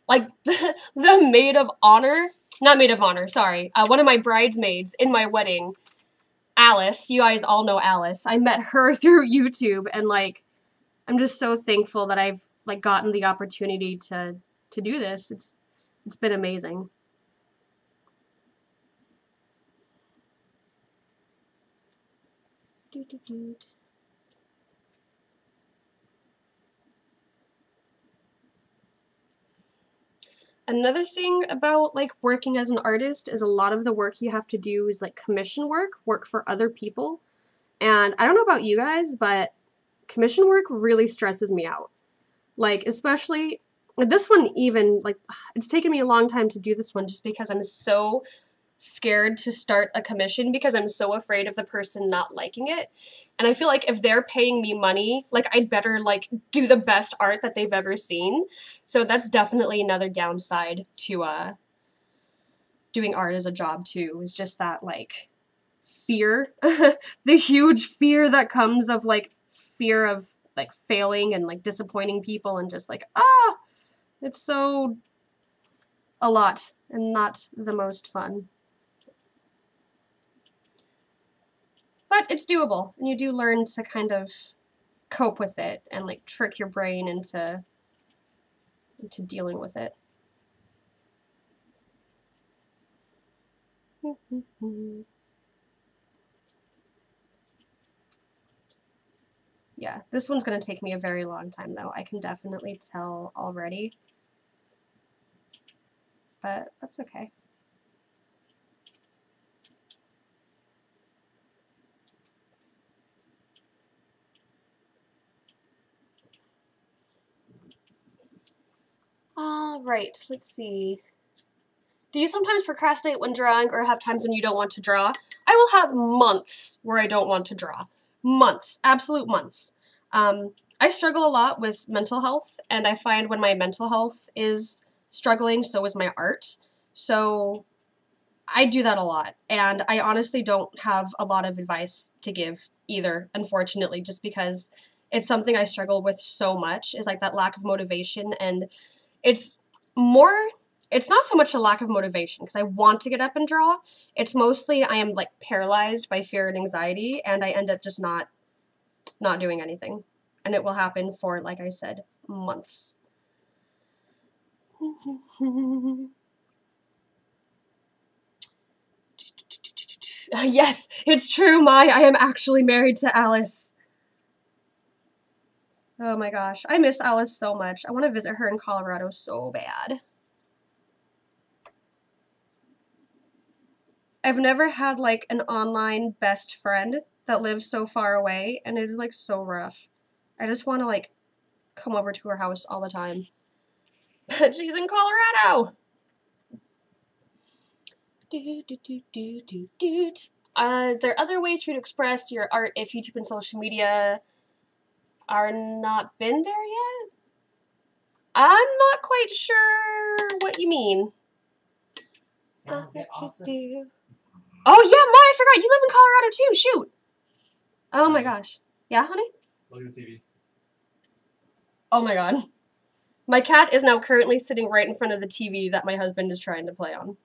Like the maid of honor, not maid of honor, sorry. One of my bridesmaids in my wedding, Alice. You guys all know Alice. I met her through YouTube, and like I'm just so thankful that I've like gotten the opportunity to do this. It's been amazing. Another thing about like working as an artist is a lot of the work you have to do is like commission work for other people. And I don't know about you guys, but commission work really stresses me out. Like, especially this one, even like it's taken me a long time to do this one just because I'm so scared to start a commission because I'm so afraid of the person not liking it. And I feel like if they're paying me money, like I'd better like do the best art that they've ever seen. So that's definitely another downside to doing art as a job too, is just that like fear, the huge fear that comes of like fear of like failing and like disappointing people and just like, it's so a lot and not the most fun. But it's doable, and you do learn to kind of cope with it and like trick your brain into dealing with it. Yeah, this one's going to take me a very long time though. I can definitely tell already. But that's okay. right, let's see. Do you sometimes procrastinate when drawing or have times when you don't want to draw? I will have months where I don't want to draw. Months. Absolute months. I struggle a lot with mental health, and I find when my mental health is struggling, so is my art. So I do that a lot, and I honestly don't have a lot of advice to give either, unfortunately, just because it's something I struggle with so much, is like that lack of motivation, and it's not so much a lack of motivation because I want to get up and draw. It's mostly I am like paralyzed by fear and anxiety, and I end up just not doing anything. And it will happen for, like I said, months. Yes, it's true, Mai. I am actually married to Alice. Oh my gosh. I miss Alice so much. I want to visit her in Colorado so bad. I've never had like an online best friend that lives so far away, and it is like so rough. I just want to like come over to her house all the time. But she's in Colorado. Is there other ways for you to express your art if YouTube and social media are not been there yet? I'm not quite sure what you mean. Oh yeah, Ma, I forgot. You live in Colorado too. Shoot. Oh my gosh. Yeah, honey? Look at the TV. Oh my god. My cat is now currently sitting right in front of the TV that my husband is trying to play on.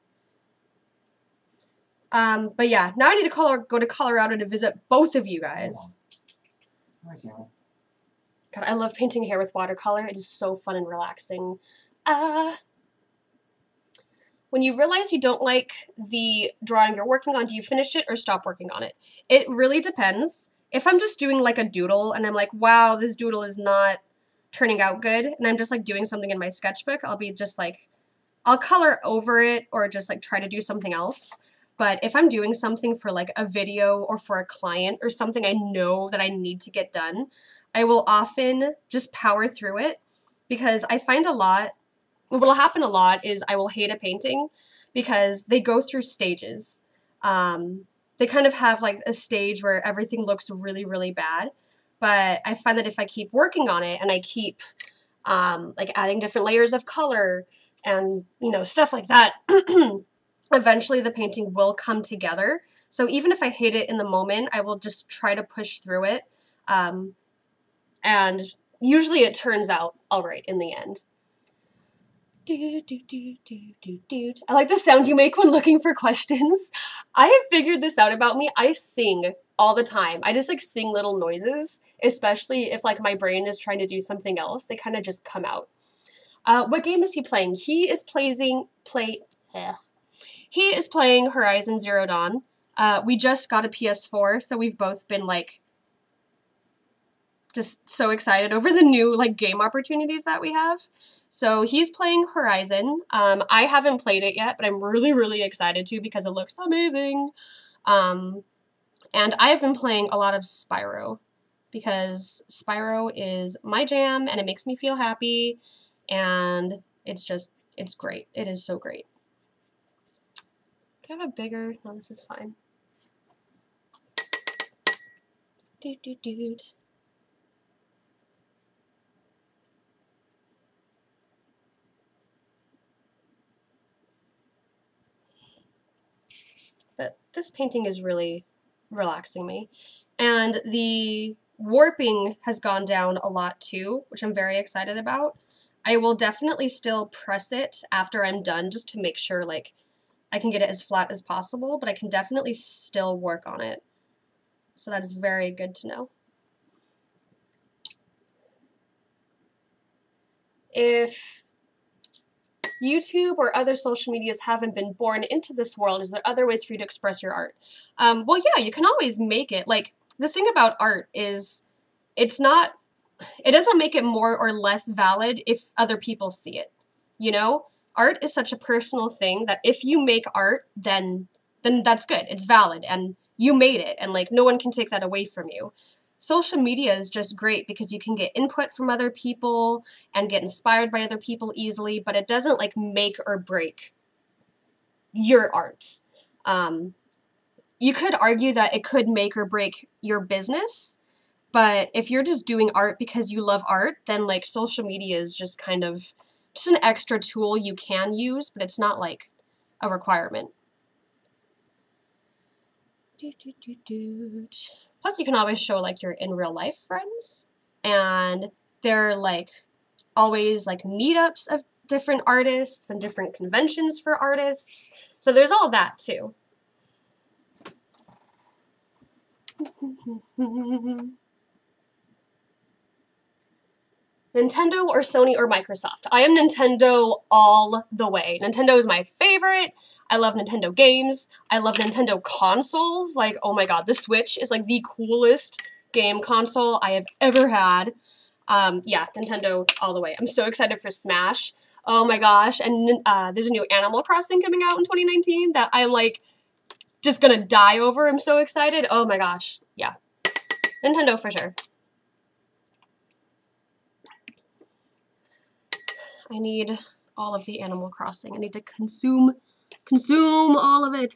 But yeah, now I need to go to Colorado to visit both of you guys. God, I love painting hair with watercolor. It is so fun and relaxing. When you realize you don't like the drawing you're working on, do you finish it or stop working on it? It really depends. If I'm just doing like a doodle and I'm like, wow, this doodle is not turning out good, and I'm just like doing something in my sketchbook, I'll be just like, I'll color over it or just like try to do something else. But if I'm doing something for like a video or for a client or something I know that I need to get done, I will often just power through it, because I find what'll happen a lot is I will hate a painting because they go through stages. They kind of have like a stage where everything looks really, really bad. But I find that if I keep working on it and I keep like adding different layers of color and, you know, stuff like that, eventually the painting will come together. So even if I hate it in the moment, I will just try to push through it. And usually it turns out all right in the end. I like the sound you make when looking for questions. I have figured this out about me. I sing all the time. I just like sing little noises, especially if like my brain is trying to do something else. They kind of just come out. What game is he playing? He is playing Horizon Zero Dawn. We just got a PS4, so we've both been like just so excited over the new like game opportunities that we have. So he's playing Horizon. I haven't played it yet, but I'm really, really excited to because it looks amazing. And I have been playing a lot of Spyro because Spyro is my jam and it makes me feel happy, and it's great. It is so great. Do I have a bigger? No, this is fine. Doot. But this painting is really relaxing me. And the warping has gone down a lot too, which I'm very excited about. I will definitely still press it after I'm done just to make sure like I can get it as flat as possible, but I can definitely still work on it. So that is very good to know. If YouTube or other social medias haven't been born into this world, is there other ways for you to express your art? Well, yeah, you can always make it. Like, the thing about art is it doesn't make it more or less valid if other people see it. You know? Art is such a personal thing that if you make art, then that's good. It's valid and you made it, and like no one can take that away from you. social media is just great because you can get input from other people and get inspired by other people easily, but it doesn't like make or break your art. You could argue that it could make or break your business, but if you're just doing art because you love art, then like social media is just kind of just an extra tool you can use, but it's not like a requirement. Plus, you can always show like your in real life friends, and there are like always like meetups of different artists and different conventions for artists. So there's all that too. Nintendo or Sony or Microsoft? I am Nintendo all the way. Nintendo is my favorite. I love Nintendo games. I love Nintendo consoles. Like, oh my god, the Switch is like the coolest game console I have ever had. Yeah, Nintendo all the way. I'm so excited for Smash. Oh my gosh, and there's a new Animal Crossing coming out in 2019 that I'm like just gonna die over. I'm so excited. Oh my gosh, yeah. Nintendo for sure. I need all of the Animal Crossing. I need to consume all of it.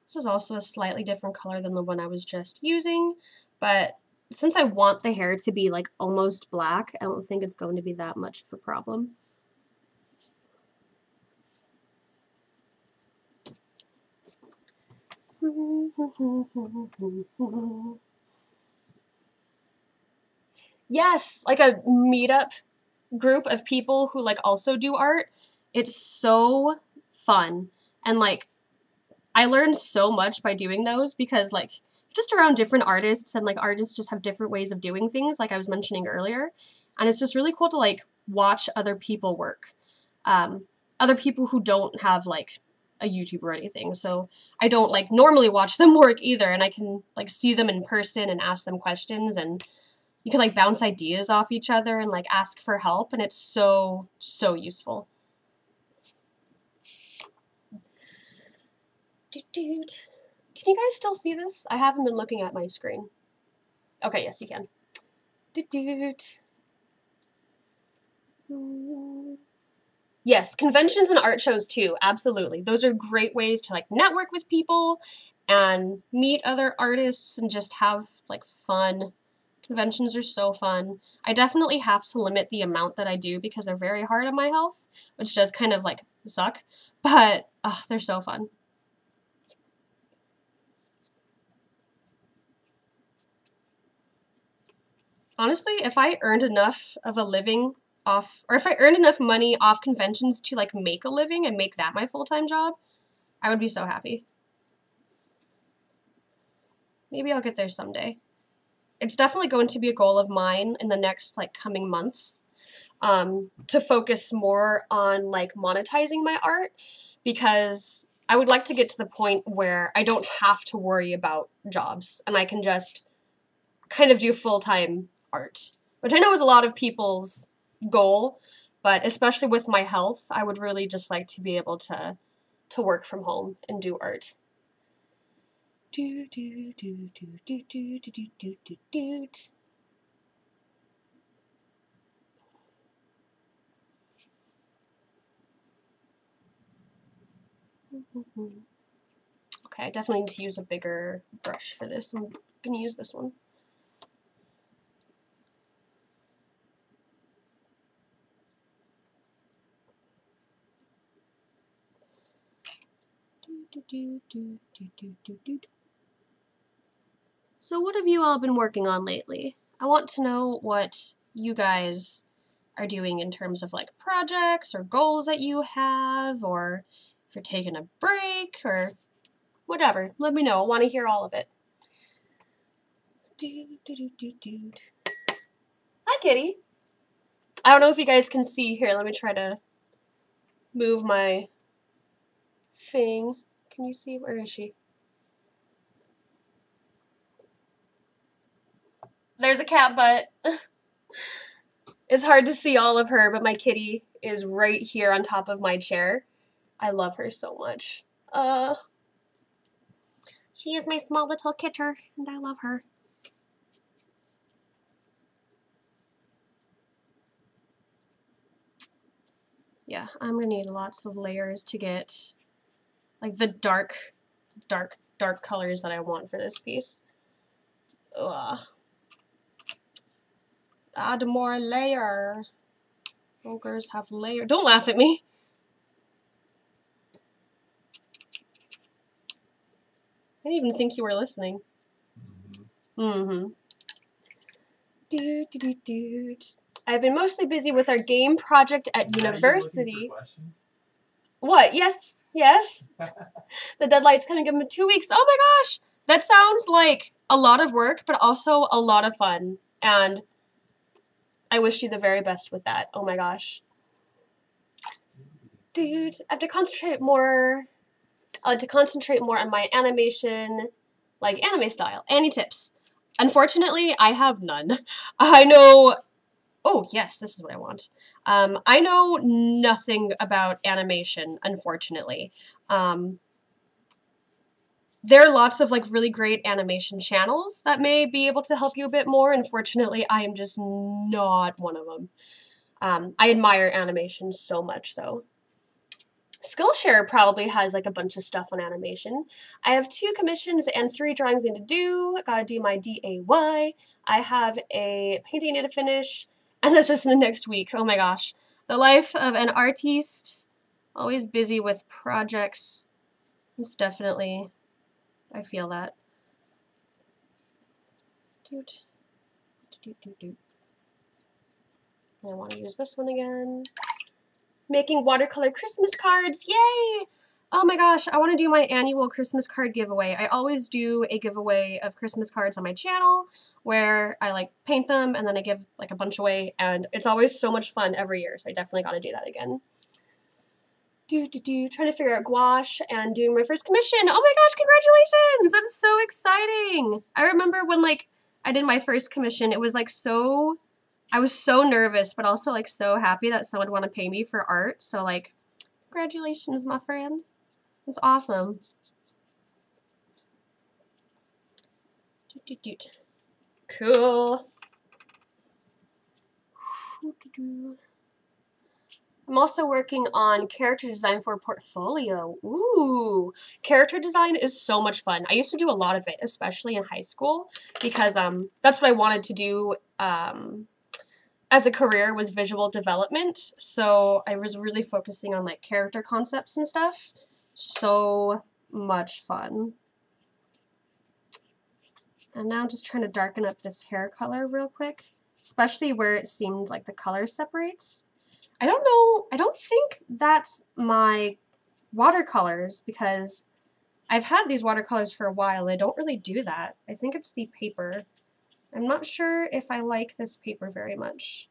This is also a slightly different color than the one I was just using, but since I want the hair to be like almost black, I don't think it's going to be that much of a problem. Yes, like a meetup group of people who like also do art. It's so fun. And like I learned so much by doing those because like just around different artists, and like artists just have different ways of doing things like I was mentioning earlier. And it's just really cool to like watch other people work. Other people who don't have like a YouTube or anything. So I don't like normally watch them work either, and I can like see them in person and ask them questions, and you can like bounce ideas off each other and like ask for help, and it's so useful. Can you guys still see this? I haven't been looking at my screen. Okay, yes, you can. Yes, conventions and art shows too, absolutely. Those are great ways to like network with people and meet other artists and just have like fun. Conventions are so fun. I definitely have to limit the amount that I do because they're very hard on my health, which does kind of like suck, but they're so fun. Honestly, if I earned enough of a living off, or if I earned enough money off conventions to like make a living and make that my full-time job, I would be so happy. Maybe I'll get there someday. It's definitely going to be a goal of mine in the next like coming months, to focus more on like monetizing my art, because I would like to get to the point where I don't have to worry about jobs and I can just kind of do full-time art, which I know is a lot of people's goal, but especially with my health, I would really just like to be able to work from home and do art. Okay, I definitely need to use a bigger brush for this. I'm gonna use this one. So what have you all been working on lately? I want to know what you guys are doing in terms of like projects or goals that you have, or if you're taking a break or whatever. Let me know. I want to hear all of it. Hi, kitty. I don't know if you guys can see here. Let me try to move my thing. Can you see? Where is she? There's a cat butt. It's hard to see all of her, but my kitty is right here on top of my chair. I love her so much. She is my small little kitter, and I love her. Yeah, I'm gonna need lots of layers to get like the dark colors that I want for this piece. Ugh. Add more layer. Ogres have layer. Don't laugh at me. I didn't even think you were listening. I've been mostly busy with our game project at university. What? Yes, yes. The deadline's coming up in 2 weeks. Oh my gosh! That sounds like a lot of work, but also a lot of fun. And I wish you the very best with that. Oh my gosh. Dude, I have to concentrate more. I like to concentrate more on my animation, like anime style. Any tips? Unfortunately, I have none. I know... Oh, yes, this is what I want. I know nothing about animation, unfortunately. There are lots of like really great animation channels that may be able to help you a bit more. Unfortunately, I am just not one of them. I admire animation so much, though. Skillshare probably has like a bunch of stuff on animation. I have 2 commissions and 3 drawings I need to do. I gotta do my DAY. I have a painting I need to finish, and that's just in the next week. Oh my gosh. The life of an artiste, always busy with projects. It's definitely, I feel that. I want to use this one again. Making watercolor Christmas cards. Yay! Oh my gosh, I want to do my annual Christmas card giveaway. I always do a giveaway of Christmas cards on my channel where I like paint them and then I give like a bunch away, and it's always so much fun every year, so I definitely got to do that again. Trying to figure out gouache and doing my first commission. Oh my gosh, congratulations! That is so exciting. I remember when like I did my first commission, it was like so... I was so nervous, but also like so happy that someone would want to pay me for art. So like, congratulations, my friend. It's awesome. Cool. I'm also working on character design for a portfolio. Ooh, character design is so much fun. I used to do a lot of it, especially in high school, because that's what I wanted to do as a career, was visual development. So I was really focusing on like character concepts and stuff. So much fun. And now I'm just trying to darken up this hair color real quick, especially where it seemed like the color separates. I don't know, I don't think that's my watercolors, because I've had these watercolors for a while and I don't really do that. I think it's the paper. I'm not sure if I like this paper very much.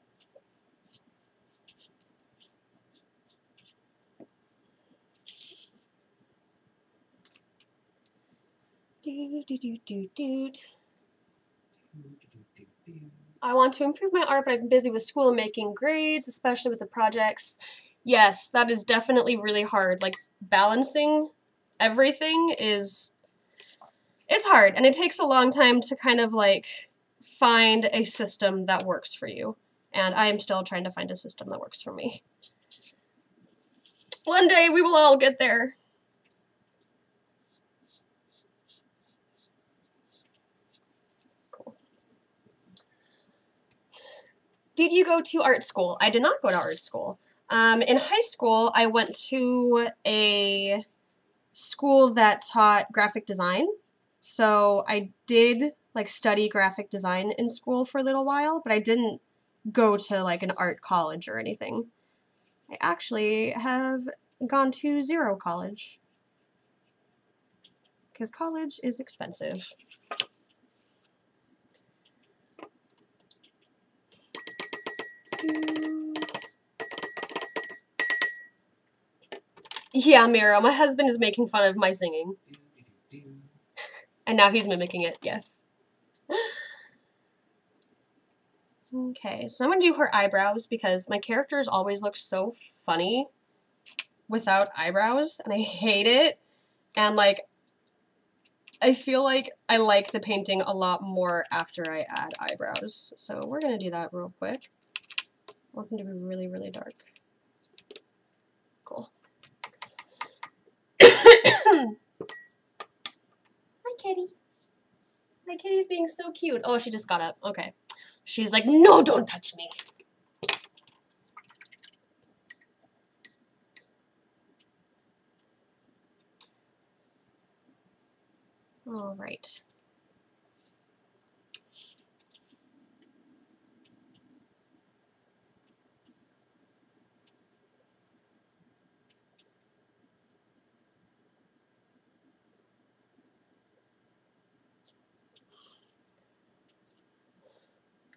I want to improve my art, but I've been busy with school and making grades, especially with the projects. Yes, that is definitely really hard. Like, balancing everything is... It's hard, and it takes a long time to kind of, like, find a system that works for you. And I am still trying to find a system that works for me. One day we will all get there. Cool. Did you go to art school? I did not go to art school. In high school, I went to a school that taught graphic design. So I did like study graphic design in school for a little while, but I didn't go to like an art college or anything. I actually have gone to zero college, because college is expensive. Yeah, Miro, my husband is making fun of my singing. And now he's mimicking it, yes. Okay, so I'm gonna do her eyebrows because my characters always look so funny without eyebrows, and I hate it. And like, I feel like I like the painting a lot more after I add eyebrows. So we're gonna do that real quick. I want them to be really, really dark. Cool. Hi, kitty. My kitty's being so cute. Oh, she just got up. Okay. She's like, no, don't touch me. All right.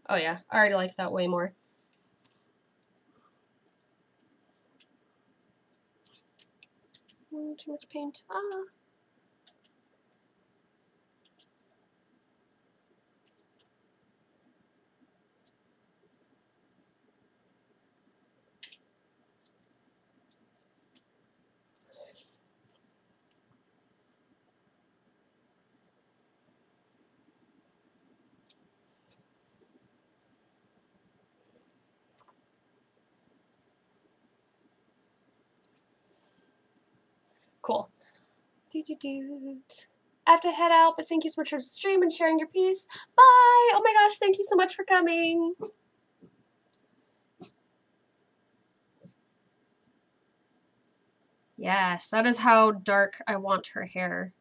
Oh yeah, I already like that way more. Too much paint. Ah. Cool. I have to head out, but thank you so much for the stream and sharing your piece. Bye! Oh my gosh, thank you so much for coming. Yes, that is how dark I want her hair.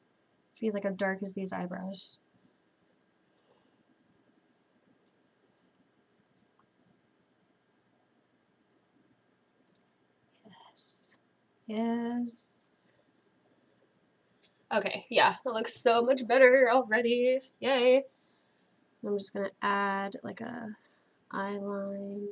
To be like as dark as these eyebrows. Yes. Yes. Okay, yeah, it looks so much better already. Yay. I'm just gonna add like a eyeline.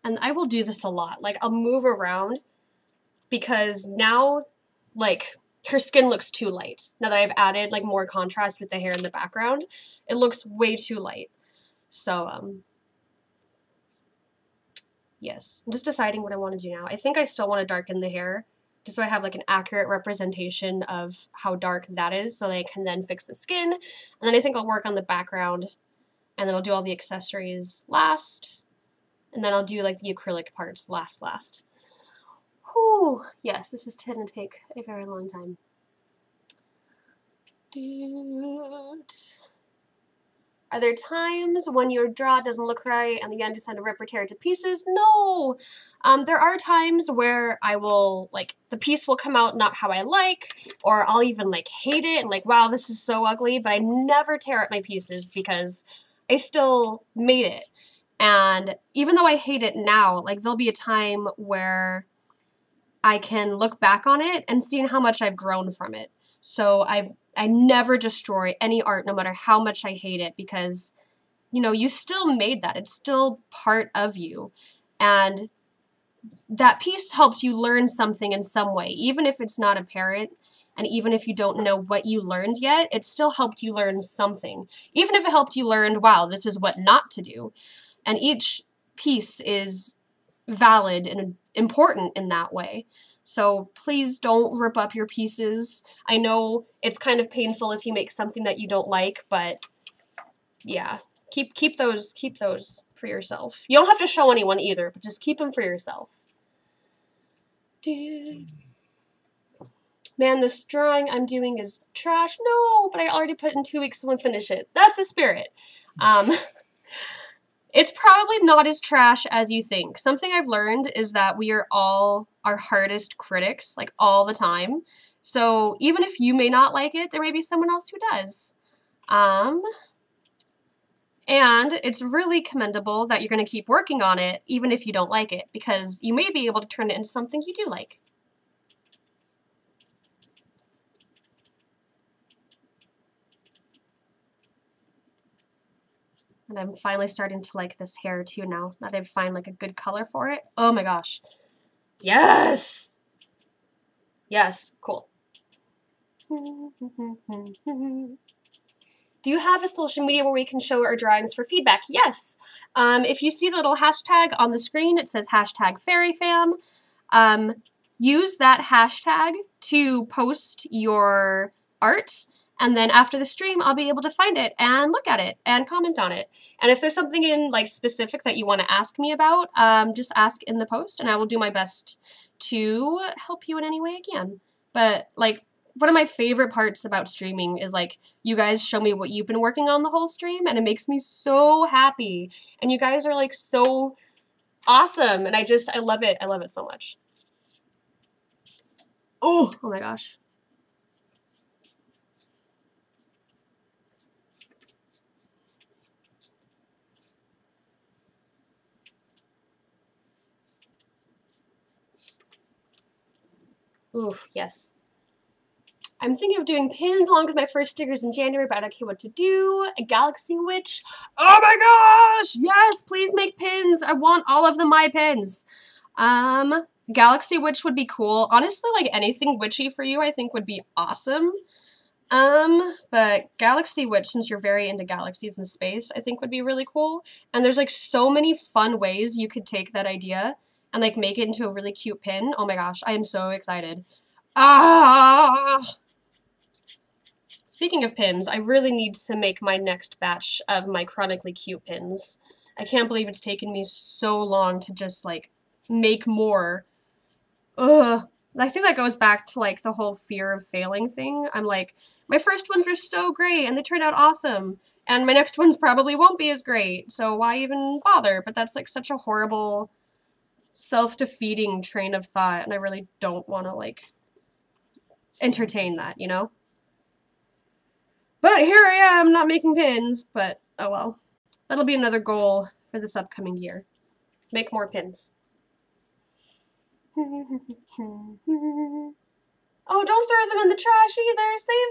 And I will do this a lot. Like, I'll move around because now, like, her skin looks too light. Now that I've added, like, more contrast with the hair in the background, it looks way too light. So, yes. I'm just deciding what I want to do now. I think I still want to darken the hair, just so I have, like, an accurate representation of how dark that is, so that I can then fix the skin. And then I think I'll work on the background, and then I'll do all the accessories last. And then I'll do, like, the acrylic parts last. Whew. Yes, this is going to take a very long time. Dude. Are there times when your draw doesn't look right and the end just kind of rip or tear to pieces? No! There are times where I will, like, the piece will come out not how I like, or I'll even, like, hate it and, like, wow, this is so ugly, but I never tear up my pieces because I still made it. And even though I hate it now, like, there'll be a time where I can look back on it and see how much I've grown from it. So I never destroy any art no matter how much I hate it because, you know, you still made that. It's still part of you. And that piece helped you learn something in some way, even if it's not apparent. And even if you don't know what you learned yet, it still helped you learn something. Even if it helped you learn, wow, this is what not to do. And each piece is valid and important in that way. So please don't rip up your pieces. I know it's kind of painful if you make something that you don't like, but yeah, keep those for yourself. You don't have to show anyone either, but just keep them for yourself. Dude. Man, this drawing I'm doing is trash. No, but I already put in 2 weeks to finish it. That's the spirit. It's probably not as trash as you think. Something I've learned is that we are all our hardest critics, like, all the time. So even if you may not like it, there may be someone else who does. And it's really commendable that you're going to keep working on it, even if you don't like it, because you may be able to turn it into something you do like. And I'm finally starting to like this hair too now that I've found like a good color for it. Oh my gosh. Yes! Yes, cool. Do you have a social media where we can show our drawings for feedback? Yes. If you see the little hashtag on the screen, it says hashtag fairyfam. Use that hashtag to post your art, and then after the stream, I'll be able to find it and look at it and comment on it. And if there's something in like specific that you want to ask me about, just ask in the post, and I will do my best to help you in any way I can. But like, one of my favorite parts about streaming is like you guys show me what you've been working on the whole stream, and it makes me so happy. And you guys are like so awesome, and I love it. I love it so much. Oh my gosh. Oof, yes. I'm thinking of doing pins along with my first stickers in January, but I don't know what to do. A Galaxy Witch. Oh my gosh! Yes, please make pins. I want all of the my pins. Galaxy Witch would be cool. Honestly, like anything witchy for you, I think would be awesome. But Galaxy Witch, since you're very into galaxies and space, I think would be really cool. And there's like so many fun ways you could take that idea and like make it into a really cute pin. Oh my gosh, I am so excited. Ah! Speaking of pins, I really need to make my next batch of my chronically cute pins. I can't believe it's taken me so long to just like make more. Ugh. I think that goes back to like the whole fear of failing thing. I'm like, my first ones were so great and they turned out awesome. And my next ones probably won't be as great, so why even bother? But that's like such a horrible, self-defeating train of thought, and I really don't want to like entertain that, you know? But here I am, not making pins, but oh well. That'll be another goal for this upcoming year. Make more pins. Oh, don't throw them in the trash either! Save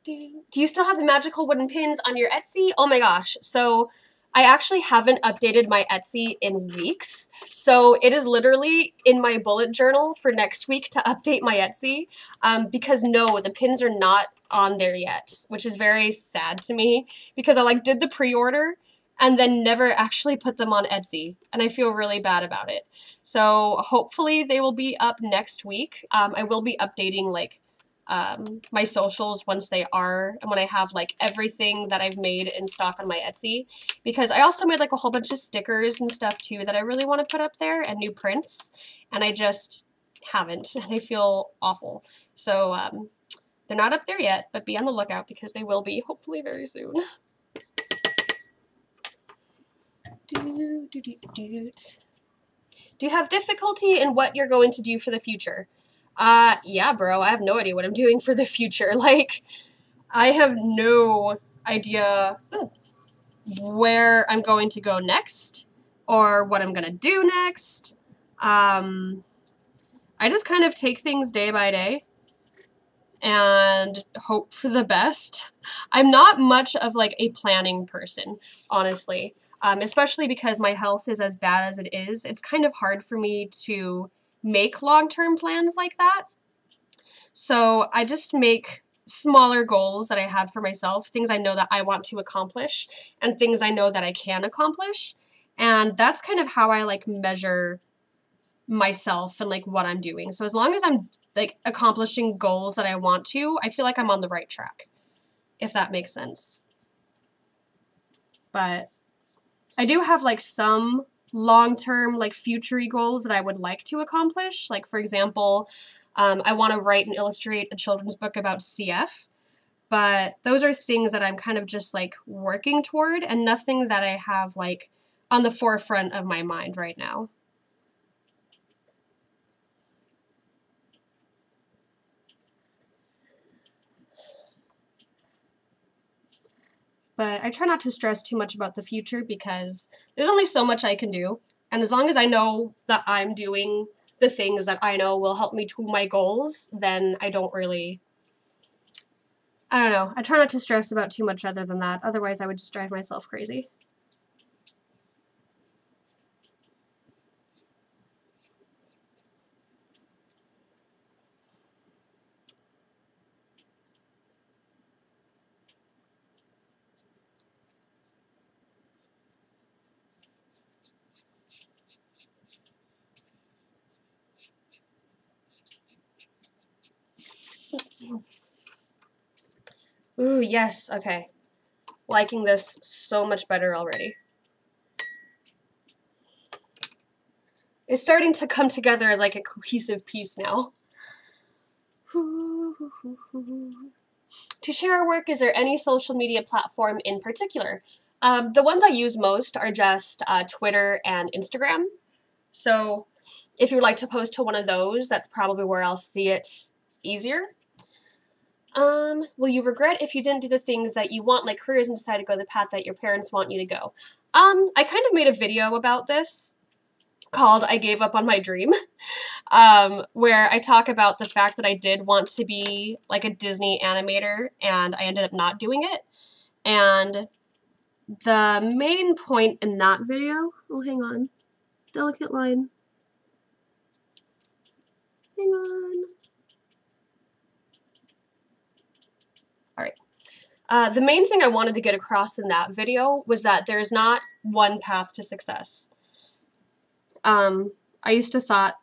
them! Do you still have the magical wooden pins on your Etsy? Oh my gosh. So I actually haven't updated my Etsy in weeks. So it is literally in my bullet journal for next week to update my Etsy. Because no, the pins are not on there yet, which is very sad to me because I like did the pre-order and then never actually put them on Etsy. And I feel really bad about it. So hopefully they will be up next week. I will be updating like my socials once they are, and when I have like everything that I've made in stock on my Etsy, because I also made like a whole bunch of stickers and stuff too that I really want to put up there, and new prints, and I just haven't, and I feel awful. So they're not up there yet, but be on the lookout because they will be hopefully very soon. Do you have difficulty in what you're going to do for the future? Yeah, bro, I have no idea what I'm doing for the future. Like, I have no idea where I'm going to go next or what I'm gonna do next. I just kind of take things day by day and hope for the best. I'm not much of like a planning person, honestly. Especially because my health is as bad as it is. It's kind of hard for me to make long-term plans like that. So I just make smaller goals that I have for myself, things I know that I want to accomplish and things I know that I can accomplish. And that's kind of how I like measure myself and like what I'm doing. So as long as I'm like accomplishing goals that I want to, I feel like I'm on the right track, if that makes sense. But I do have like some long-term like future goals that I would like to accomplish. Like for example, I want to write and illustrate a children's book about CF, but those are things that I'm kind of just like working toward and nothing that I have like on the forefront of my mind right now. But I try not to stress too much about the future because there's only so much I can do. And as long as I know that I'm doing the things that I know will help me to my goals, then I don't really I don't know. I try not to stress about too much other than that. Otherwise, I would just drive myself crazy. Ooh, yes. Okay. Liking this so much better already. It's starting to come together as like a cohesive piece now. To share our work, is there any social media platform in particular? The ones I use most are just Twitter and Instagram. So if you would like to post to one of those, that's probably where I'll see it easier. Will you regret if you didn't do the things that you want, like careers, and decide to go the path that your parents want you to go? I kind of made a video about this called I Gave Up on My Dream, where I talk about the fact that I did want to be like a Disney animator and I ended up not doing it. And the main point in that video, oh, hang on, delicate line. Hang on. All right. The main thing I wanted to get across in that video was that there's not one path to success. I used to think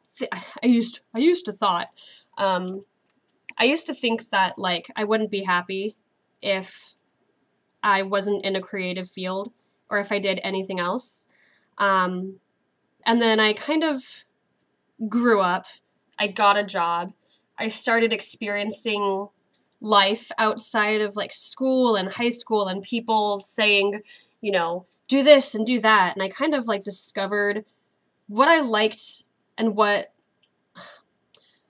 that like I wouldn't be happy if I wasn't in a creative field or if I did anything else. And then I kind of grew up. I got a job. I started experiencing life outside of like school and high school and people saying, you know, do this and do that. And I kind of like discovered what I liked and what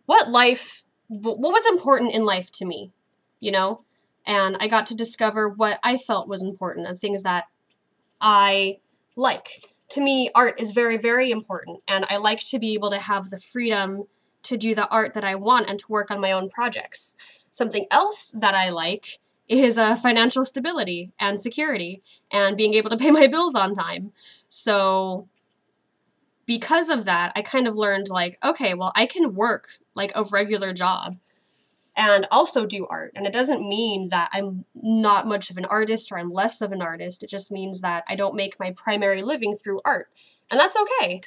was important in life to me, you know? And I got to discover what I felt was important and things that I like. To me, art is very, very important, and I like to be able to have the freedom to do the art that I want and to work on my own projects. Something else that I like is financial stability and security and being able to pay my bills on time. So because of that, I kind of learned like, okay, well, I can work like a regular job and also do art. And it doesn't mean that I'm not much of an artist or I'm less of an artist. It just means that I don't make my primary living through art. And that's okay.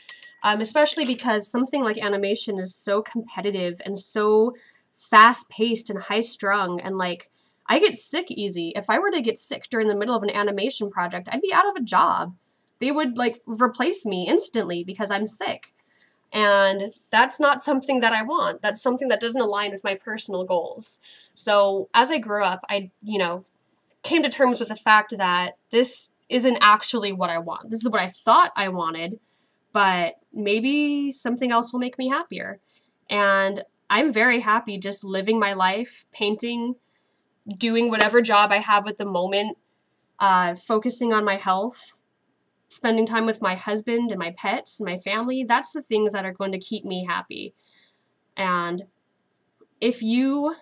Especially because something like animation is so competitive and so fast-paced and high-strung, and like, I get sick easy. If I were to get sick during the middle of an animation project, I'd be out of a job. They would like replace me instantly because I'm sick. And that's not something that I want. That's something that doesn't align with my personal goals. So as I grew up, I, came to terms with the fact that this isn't actually what I want. This is what I thought I wanted, but maybe something else will make me happier. And I'm very happy just living my life, painting, doing whatever job I have at the moment, focusing on my health, spending time with my husband and my pets and my family. That's the things that are going to keep me happy. And if you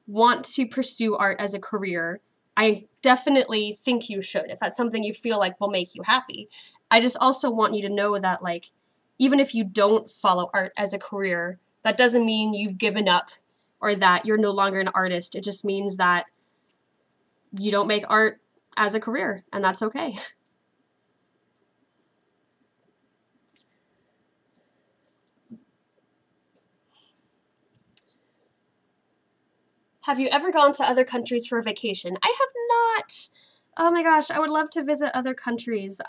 want to pursue art as a career, I definitely think you should, if that's something you feel like will make you happy. I just also want you to know that, like, even if you don't follow art as a career, that doesn't mean you've given up or that you're no longer an artist. It just means that you don't make art as a career, and that's okay. Have you ever gone to other countries for a vacation? I have not. Oh my gosh, I would love to visit other countries.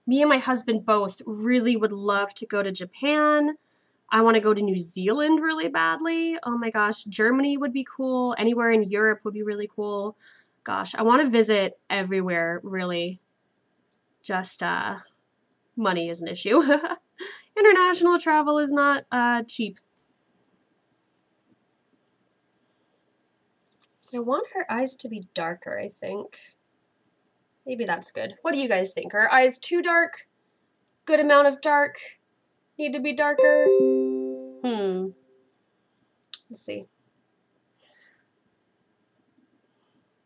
Me and my husband both really would love to go to Japan. I want to go to New Zealand really badly. Oh my gosh, Germany would be cool. Anywhere in Europe would be really cool. Gosh, I want to visit everywhere, really. Just, money is an issue. International travel is not, cheap. I want her eyes to be darker, I think. Maybe that's good. What do you guys think? Are her eyes too dark? Good amount of dark? Need to be darker? Let's see.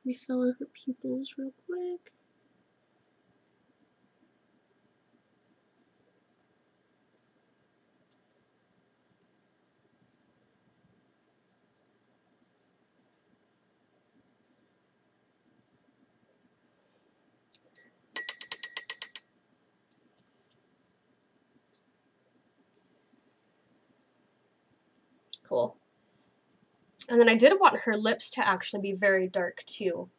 me fill in her pupils real quick. Cool. And then I did want her lips to actually be very dark too.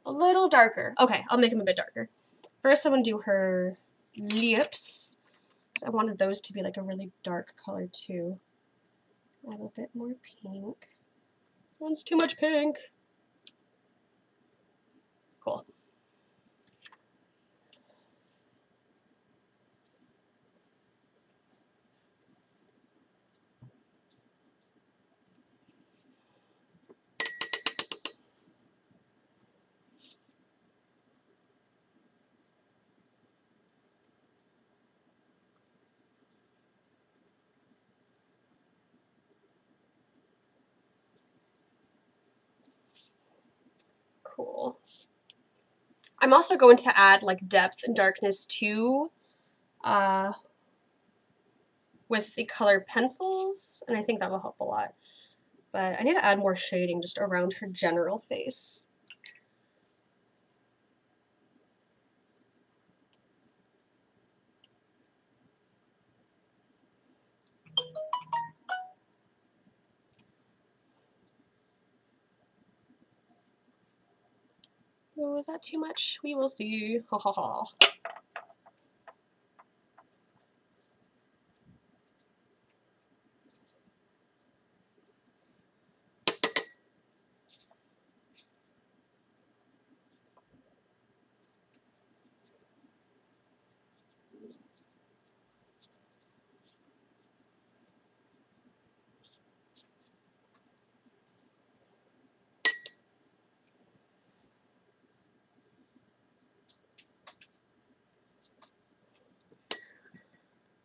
A little darker. Okay, I'll make them a bit darker. First I'm going to do her lips. I wanted those to be like a really dark color too. Add a bit more pink. This one's too much pink. Cool. Cool. I'm also going to add like depth and darkness too with the colored pencils, and I think that will help a lot. But I need to add more shading just around her general face. Oh, is that too much? We will see. Ha ha ha.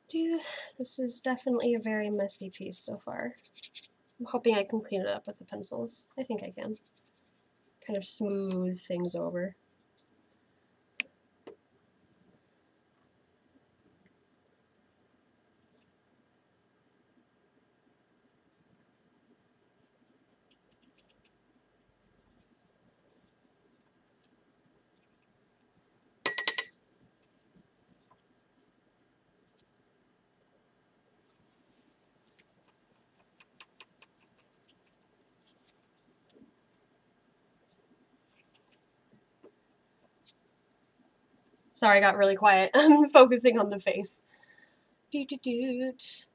Dude, this is definitely a very messy piece so far. I'm hoping I can clean it up with the pencils. I think I can. Kind of smooth things over. Sorry, I got really quiet. I'm focusing on the face. Doot.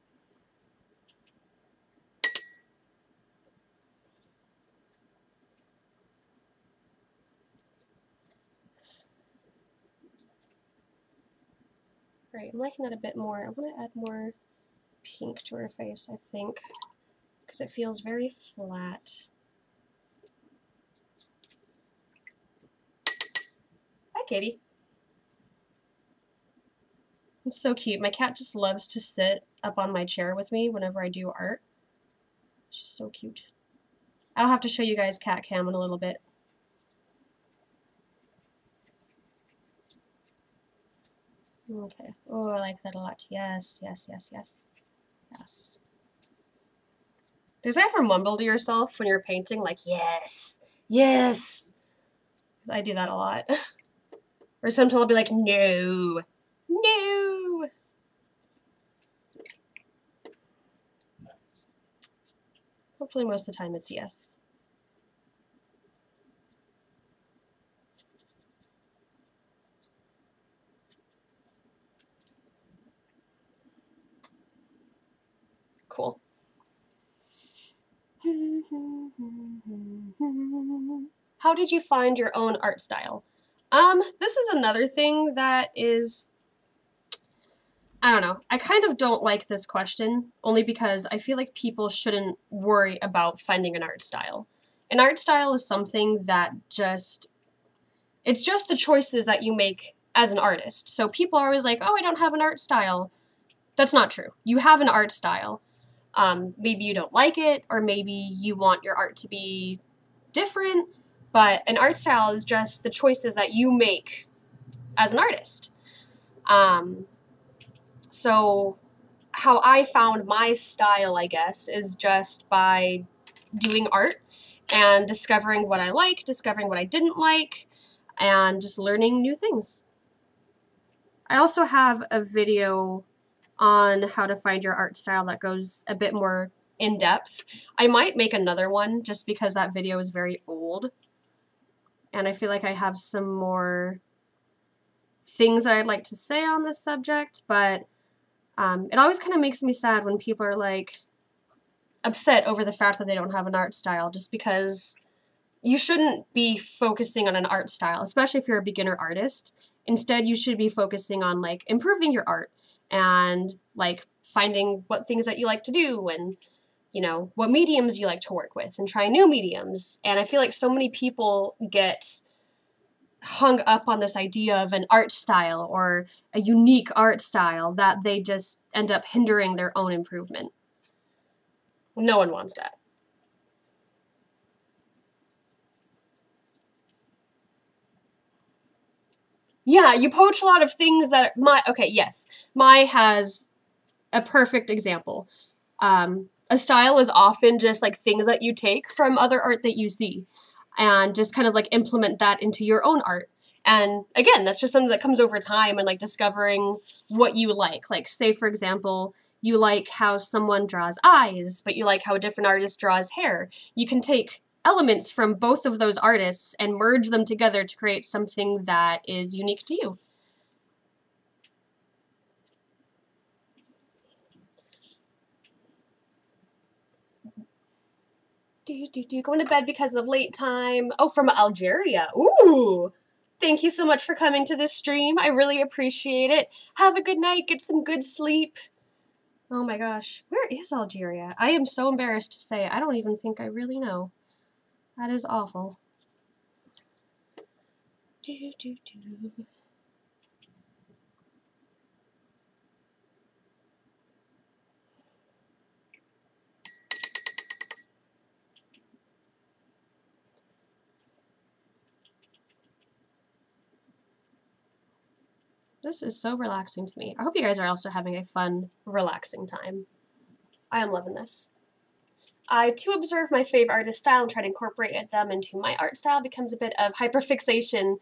Right, I'm liking that a bit more. I want to add more pink to her face, I think, because it feels very flat. Hi, Katie. It's so cute. My cat just loves to sit up on my chair with me whenever I do art. She's so cute. I'll have to show you guys cat cam in a little bit. Okay. Oh, I like that a lot. Yes, yes, yes, yes. Yes. Does that ever mumble to yourself when you're painting? Like, yes, yes. Because I do that a lot. Or sometimes I'll be like, no, no. Nice. Hopefully most of the time it's yes. Cool. How did you find your own art style? This is another thing that is, I don't know. I kind of don't like this question, only because I feel like people shouldn't worry about finding an art style. An art style is something that it's just the choices that you make as an artist. So people are always like, oh, I don't have an art style. That's not true. You have an art style. Maybe you don't like it, or maybe you want your art to be different, but an art style is just the choices that you make as an artist. So how I found my style, I guess, is just by doing art and discovering what I like, discovering what I didn't like, and just learning new things. I also have a video on how to find your art style that goes a bit more in depth. I might make another one just because that video is very old, and I feel like I have some more things that I'd like to say on this subject, but it always kind of makes me sad when people are like upset over the fact that they don't have an art style, just because you shouldn't be focusing on an art style, especially if you're a beginner artist. Instead, you should be focusing on like improving your art and like finding what things that you like to do and, you know, what mediums you like to work with and try new mediums. And I feel like so many people get hung up on this idea of an art style or a unique art style that they just end up hindering their own improvement. No one wants that. Yeah, you poach a lot of things that okay, yes. My has a perfect example. A style is often just like things that you take from other art that you see and just kind of like implement that into your own art. And again, that's just something that comes over time and like discovering what you like. Like, say, for example, you like how someone draws eyes, but you like how a different artist draws hair. You can take elements from both of those artists and merge them together to create something that is unique to you. Going to bed because of late time. Oh, from Algeria. Ooh. Thank you so much for coming to this stream. I really appreciate it. Have a good night. Get some good sleep. Oh my gosh. Where is Algeria? I am so embarrassed to say. I don't even think I really know. That is awful. This is so relaxing to me. I hope you guys are also having a fun, relaxing time. I am loving this. To observe my favorite artist style and try to incorporate them into my art style becomes a bit of hyperfixation.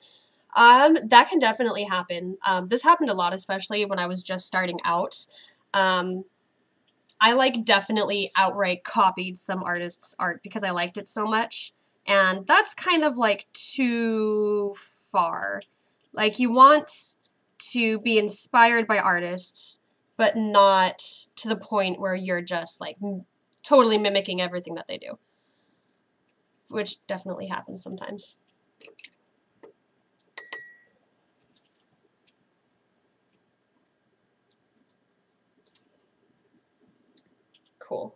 That can definitely happen. This happened a lot, especially when I was just starting out. I like definitely outright copied some artist's art because I liked it so much. And that's kind of like too far. Like, you want to be inspired by artists, but not to the point where you're just like totally mimicking everything that they do, which definitely happens sometimes. Cool.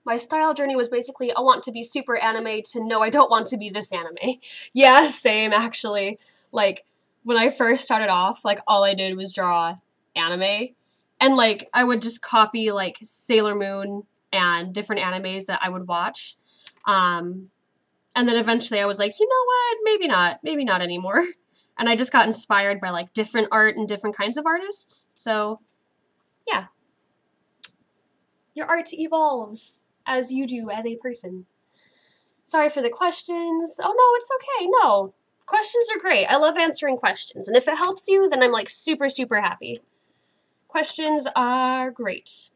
My style journey was basically, I want to be super anime to no, I don't want to be this anime. Yeah, same, actually. Like, when I first started off, like, all I did was draw anime. And, like, I would just copy, like, Sailor Moon and different animes that I would watch. And then eventually I was like, you know what? Maybe not anymore. And I just got inspired by, like, different art and different kinds of artists. So, yeah. Your art evolves as you do as a person. Sorry for the questions. Oh, no, it's okay. No. Questions are great. I love answering questions. And if it helps you, then I'm, like, super, super happy. Questions are great.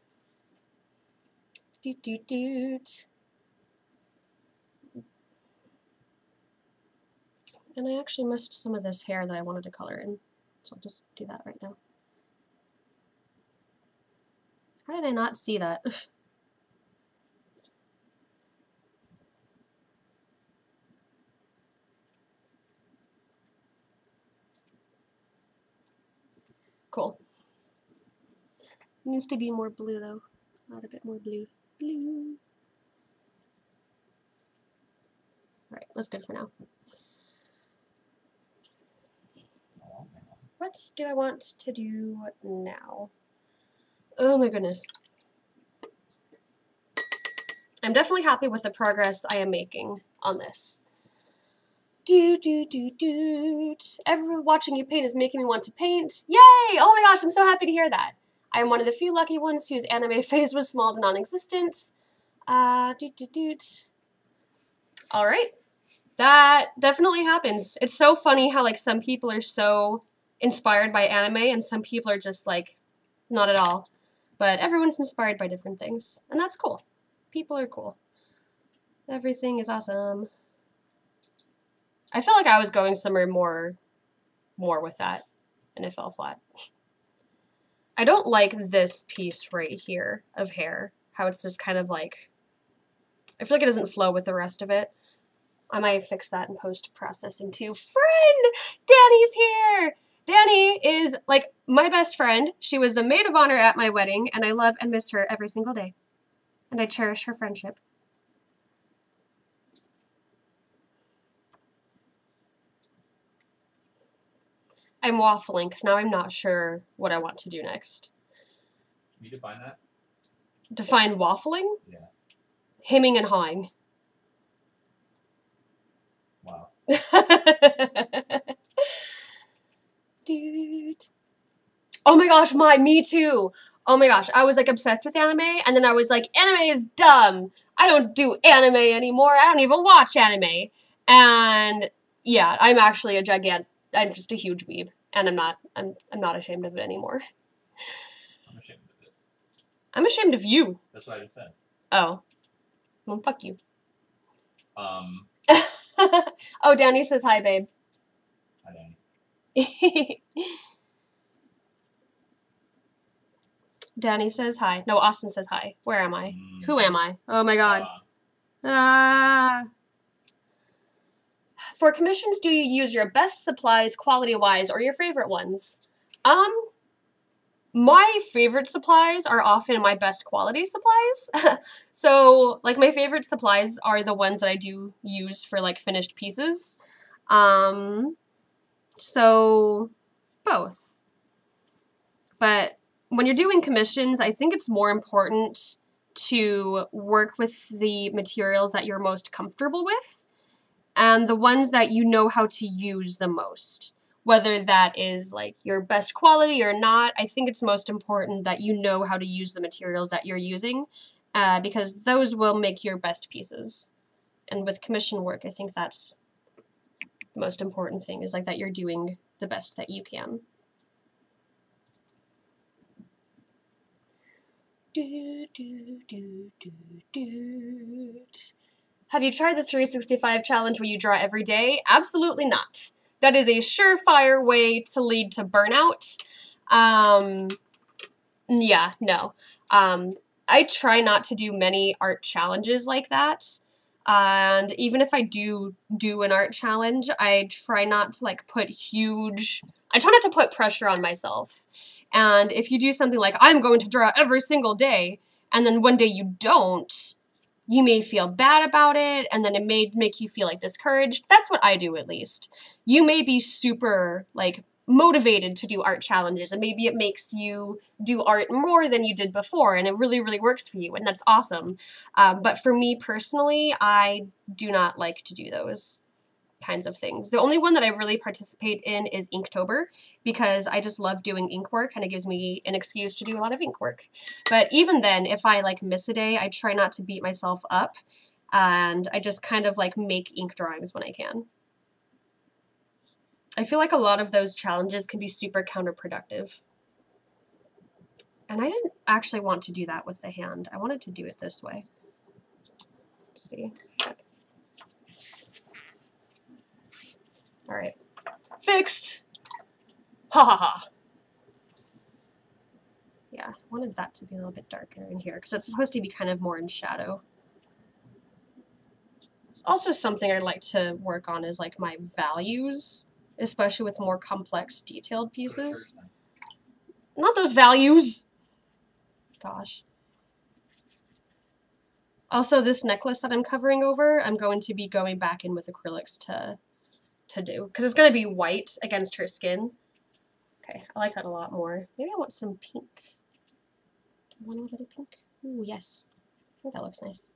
Doot, doot, doot. And I actually missed some of this hair that I wanted to color in. So I'll just do that right now. How did I not see that? Cool. It needs to be more blue, though. Not a bit more blue. Blue. Alright, that's good for now. What do I want to do now? Oh my goodness. I'm definitely happy with the progress I am making on this. Everyone watching you paint is making me want to paint. Yay! Oh my gosh, I'm so happy to hear that. I am one of the few lucky ones whose anime phase was small to non-existent. Alright. That definitely happens. It's so funny how, like, some people are so inspired by anime and some people are just, like, not at all. But everyone's inspired by different things. And that's cool. People are cool. Everything is awesome. I felt like I was going somewhere more with that, and it fell flat. I don't like this piece right here of hair. How it's just kind of like, I feel like it doesn't flow with the rest of it. I might fix that in post-processing too. Friend! Danny's here! Danny is, like, my best friend. She was the maid of honor at my wedding, and I love and miss her every single day. And I cherish her friendship. I'm waffling, because now I'm not sure what I want to do next. Can you define that? Define waffling? Yeah. Hemming and hawing. Wow. Dude. Oh my gosh, me too. Oh my gosh, I was like obsessed with anime, and then I was like, anime is dumb. I don't do anime anymore. I don't even watch anime. And yeah, I'm actually I'm just a huge weeb, and I'm not ashamed of it anymore. I'm ashamed of it. I'm ashamed of you. That's what I just said. Oh. Well, fuck you. Hi, Oh, Danny says hi, babe. Danny. Danny says hi. No, Austin says hi. Where am I? Who am I? Oh my god. For commissions, do you use your best supplies quality-wise or your favorite ones? My favorite supplies are often my best quality supplies. So, like, my favorite supplies are the ones that I do use for, like, finished pieces. So, both. But when you're doing commissions, I think it's more important to work with the materials that you're most comfortable with and the ones that you know how to use the most. Whether that is like your best quality or not, I think it's most important that you know how to use the materials that you're using because those will make your best pieces. And with commission work, I think that's the most important thing is like that you're doing the best that you can. Have you tried the 365 challenge where you draw every day? Absolutely not. That is a surefire way to lead to burnout. Yeah, no. I try not to do many art challenges like that. And even if I do an art challenge, I try not to like I try not to put pressure on myself. And if you do something like, I'm going to draw every single day, and then one day you don't, you may feel bad about it, and then it may make you feel like discouraged. That's what I do, at least. You may be super like motivated to do art challenges, and maybe it makes you do art more than you did before, and it really, really works for you, and that's awesome. But for me personally, I do not like to do those kinds of things. The only one that I really participate in is Inktober, because I just love doing ink work, and it gives me an excuse to do a lot of ink work. But even then, if I like miss a day, I try not to beat myself up, and I just kind of like make ink drawings when I can. I feel like a lot of those challenges can be super counterproductive. And I didn't actually want to do that with the hand. I wanted to do it this way. Let's see. All right. Fixed! Ha ha ha. Yeah, I wanted that to be a little bit darker in here because it's supposed to be kind of more in shadow. It's also something I'd like to work on is like my values, especially with more complex detailed pieces. Not those values! Gosh. Also, this necklace that I'm covering over, I'm going to be going back in with acrylics to do. Because it's going to be white against her skin. Okay, I like that a lot more. Maybe I want some pink. Do I want a little bit of pink? Ooh, yes. I think that looks nice.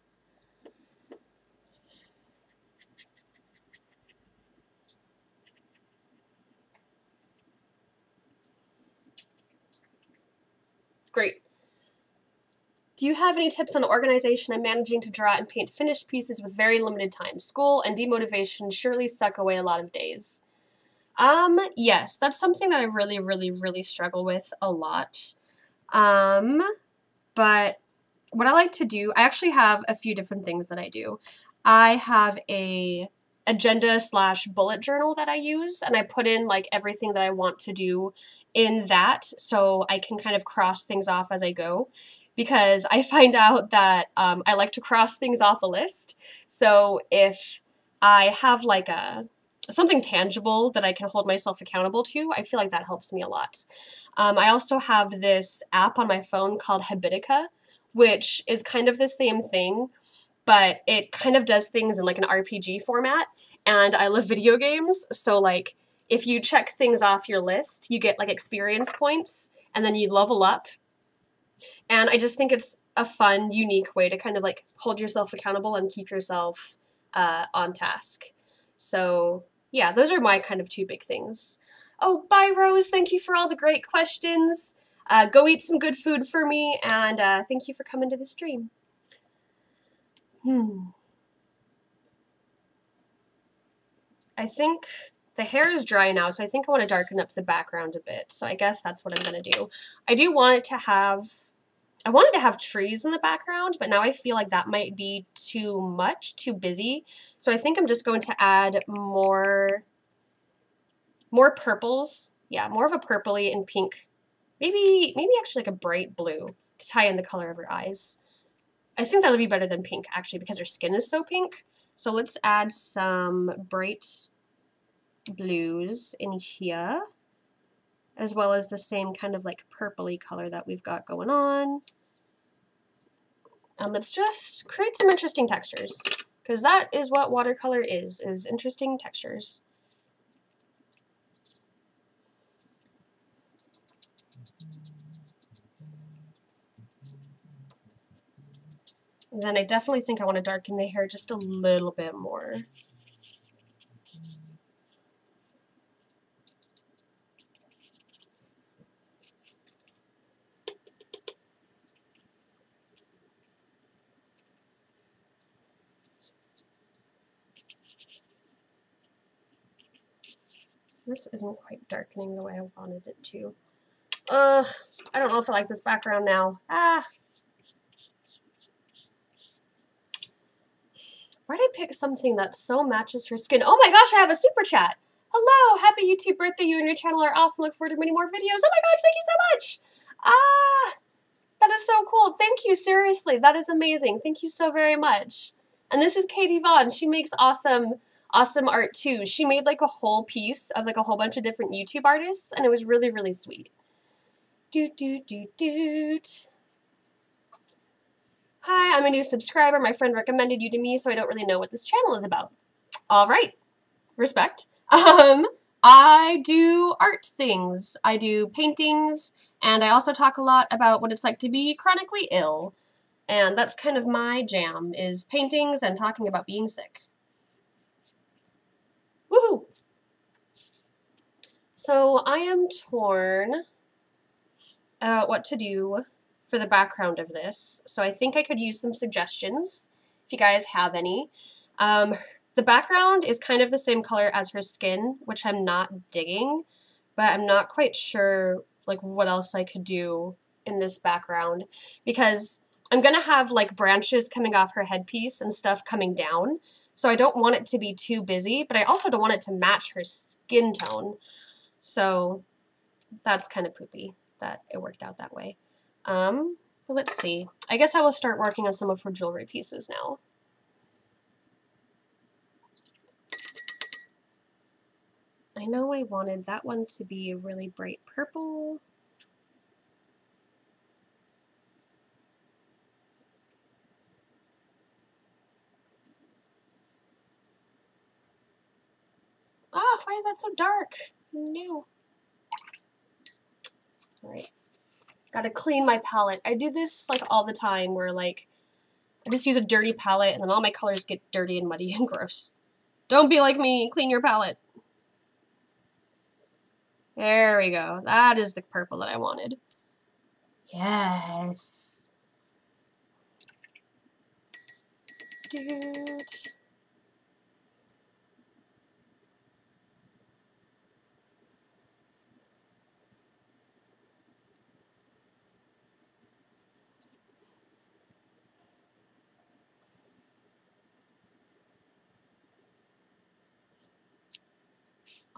Great. Do you have any tips on organization? I'm managing to draw and paint finished pieces with very limited time. School and demotivation surely suck away a lot of days. Yes, that's something that I really, really, really struggle with a lot. But what I like to do, I actually have a few different things that I do. I have a agenda / bullet journal that I use, and I put in like everything that I want to do in that, so I can kind of cross things off as I go, because I find out that I like to cross things off a list. So if I have like something tangible that I can hold myself accountable to, I feel like that helps me a lot. I also have this app on my phone called Habitica, which is kind of the same thing, but it kind of does things in like an RPG format, and I love video games, so like if you check things off your list, you get like experience points, and then you level up, and I just think it's a fun, unique way to kind of like hold yourself accountable and keep yourself on task. So yeah, those are my kind of two big things. Oh, bye, Rose. Thank you for all the great questions. Go eat some good food for me, and thank you for coming to the stream. I think the hair is dry now, so I think I want to darken up the background a bit. So I guess that's what I'm going to do. I do want it to have... I wanted to have trees in the background, but now I feel like that might be too much, too busy. So I think I'm just going to add more purples. Yeah, more of a purpley and pink. Maybe actually like a bright blue to tie in the color of her eyes. I think that would be better than pink, actually, because her skin is so pink. So let's add some bright blues in here, as well as the same kind of like purpley color that we've got going on. And let's just create some interesting textures, because that is what watercolor is interesting textures. And then I definitely think I want to darken the hair just a little bit more. This isn't quite darkening the way I wanted it to. Ugh, I don't know if I like this background now. Ah. Why did I pick something that so matches her skin? Oh my gosh, I have a super chat. Hello, happy YouTube birthday. You and your channel are awesome. Look forward to many more videos. Oh my gosh, thank you so much. Ah, that is so cool. Thank you, seriously. That is amazing. Thank you so very much. And this is Katie Vaughn. She makes awesome art too. She made like a whole piece of like a whole bunch of different YouTube artists, and it was really, really sweet. Doot, doot, doot, doot. Hi, I'm a new subscriber. My friend recommended you to me, so I don't really know what this channel is about. All right. Respect. I do art things. I do paintings, and I also talk a lot about what it's like to be chronically ill. And that's kind of my jam, is paintings and talking about being sick. Woohoo! So I am torn about what to do for the background of this. So I think I could use some suggestions, if you guys have any. The background is kind of the same color as her skin, which I'm not digging, but I'm not quite sure like what else I could do in this background, because I'm gonna have like branches coming off her headpiece and stuff coming down. So I don't want it to be too busy, but I also don't want it to match her skin tone. So that's kind of poopy that it worked out that way. But let's see. I guess I will start working on some of her jewelry pieces now. I know I wanted that one to be a really bright purple. Ah, why is that so dark? No. Alright. Gotta clean my palette. I do this like all the time where like I just use a dirty palette and then all my colors get dirty and muddy and gross. Don't be like me. Clean your palette. There we go. That is the purple that I wanted. Yes. Dude.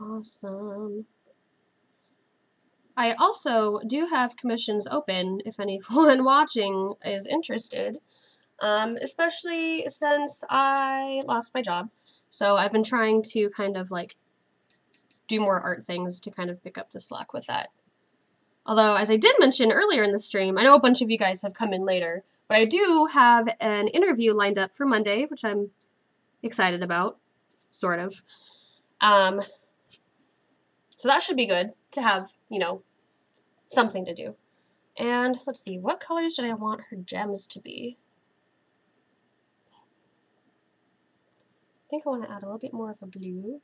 Awesome. I also do have commissions open if anyone watching is interested, especially since I lost my job. So I've been trying to kind of like do more art things to kind of pick up the slack with that. Although, as I did mention earlier in the stream, I know a bunch of you guys have come in later, but I do have an interview lined up for Monday, which I'm excited about, sort of. So that should be good to have, you know, something to do. And let's see, what colors did I want her gems to be? I think I want to add a little bit more of a blue.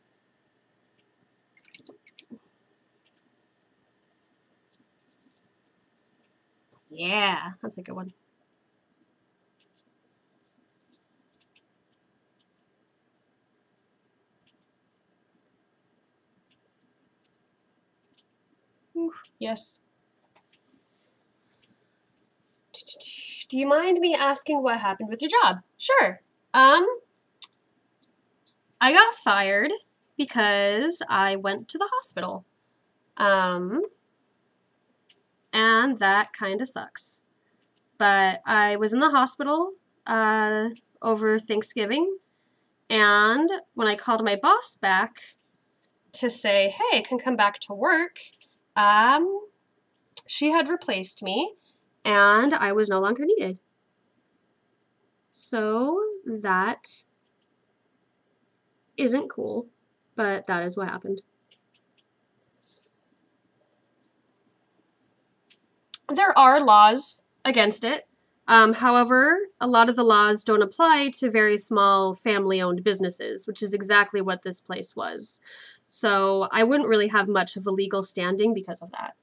Yeah, that's a good one. Ooh, yes. Do you mind me asking what happened with your job? Sure. I got fired because I went to the hospital. And that kind of sucks. But I was in the hospital over Thanksgiving, and when I called my boss back to say, hey, I can come back to work, she had replaced me, and I was no longer needed. So that isn't cool, but that is what happened. There are laws against it. However, a lot of the laws don't apply to very small family-owned businesses, which is exactly what this place was. So I wouldn't really have much of a legal standing because of that.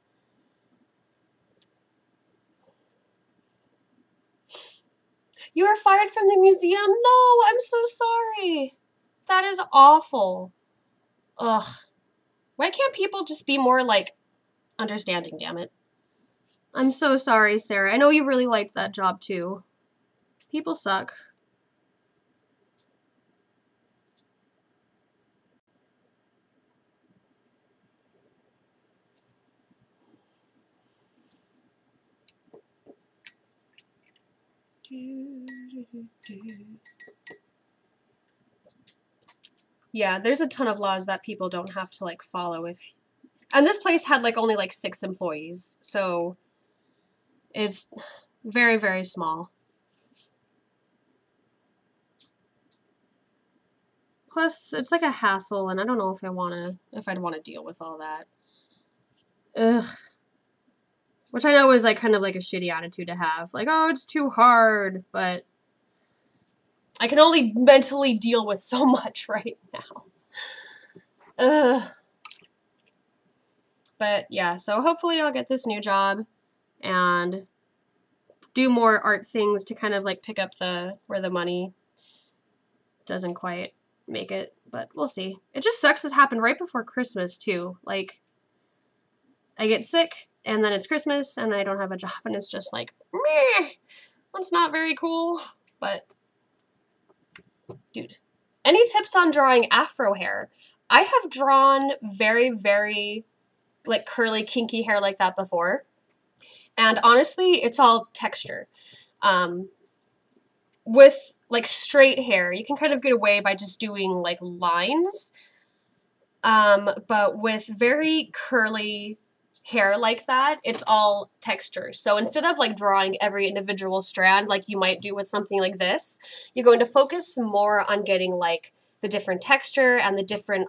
You were fired from the museum? No, I'm so sorry. That is awful. Ugh. Why can't people just be more, like, understanding, damn it? I'm so sorry, Sarah. I know you really liked that job, too. People suck. Yeah, there's a ton of laws that people don't have to, like, follow if... And this place had, like, only, like, 6 employees, so it's very, very small. Plus, it's like a hassle, and I don't know if I'd want to deal with all that. Ugh. Which I know is, like, kind of like a shitty attitude to have. Like, oh, it's too hard, but I can only mentally deal with so much right now. Ugh. But, yeah, so hopefully I'll get this new job and do more art things to kind of, like, pick up where the money doesn't quite make it, but we'll see. It just sucks this happened right before Christmas, too. Like, I get sick, and then it's Christmas, and I don't have a job, and it's just like, meh, that's not very cool, but, dude. Any tips on drawing afro hair? I have drawn very, very, like, curly, kinky hair like that before, and honestly, it's all texture. With, like, straight hair, you can kind of get away by just doing, like, lines, but with very curly hair like that, it's all texture. So instead of, like, drawing every individual strand like you might do with something like this, you're going to focus more on getting, like, the different texture and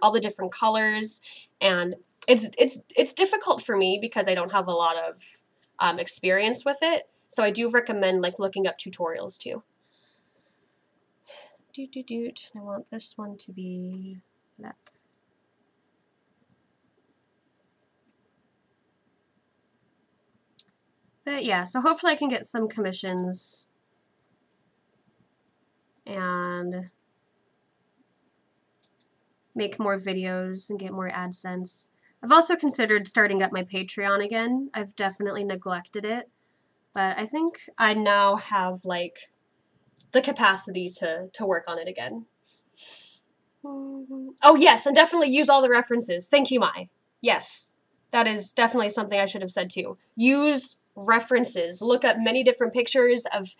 all the different colors, and it's difficult for me because I don't have a lot of experience with it, so I do recommend, like, looking up tutorials too. I want this one to be black. But yeah, so hopefully I can get some commissions and make more videos and get more AdSense. I've also considered starting up my Patreon again. I've definitely neglected it, but I think I now have like the capacity to work on it again. Oh yes, and definitely use all the references. Thank you, Mai. Yes, that is definitely something I should have said too. Use references. Look up many different pictures of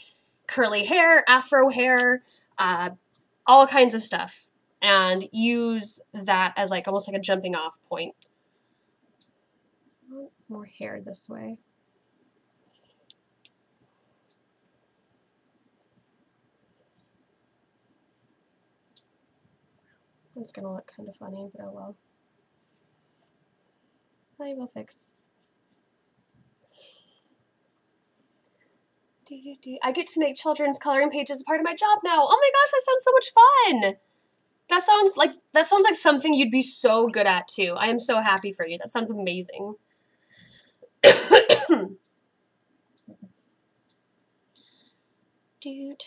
curly hair, afro hair, all kinds of stuff, and use that as like almost like a jumping off point. More hair this way. It's gonna look kind of funny, but oh well. I will fix. I get to make children's coloring pages a part of my job now. Oh my gosh, that sounds so much fun! That sounds like something you'd be so good at too. I am so happy for you. That sounds amazing. Dude.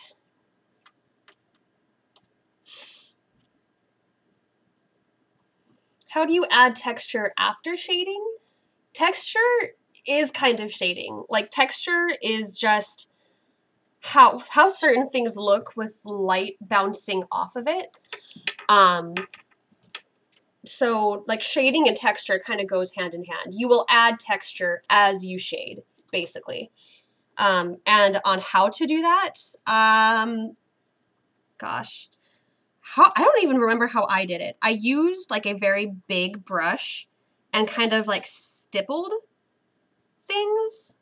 How do you add texture after shading? Texture is kind of shading. Like, texture is just how certain things look with light bouncing off of it. So, like, shading and texture kind of goes hand in hand. You will add texture as you shade, basically. And on how to do that, gosh. I don't even remember how I did it. I used, like, a very big brush and kind of, like, stippled things.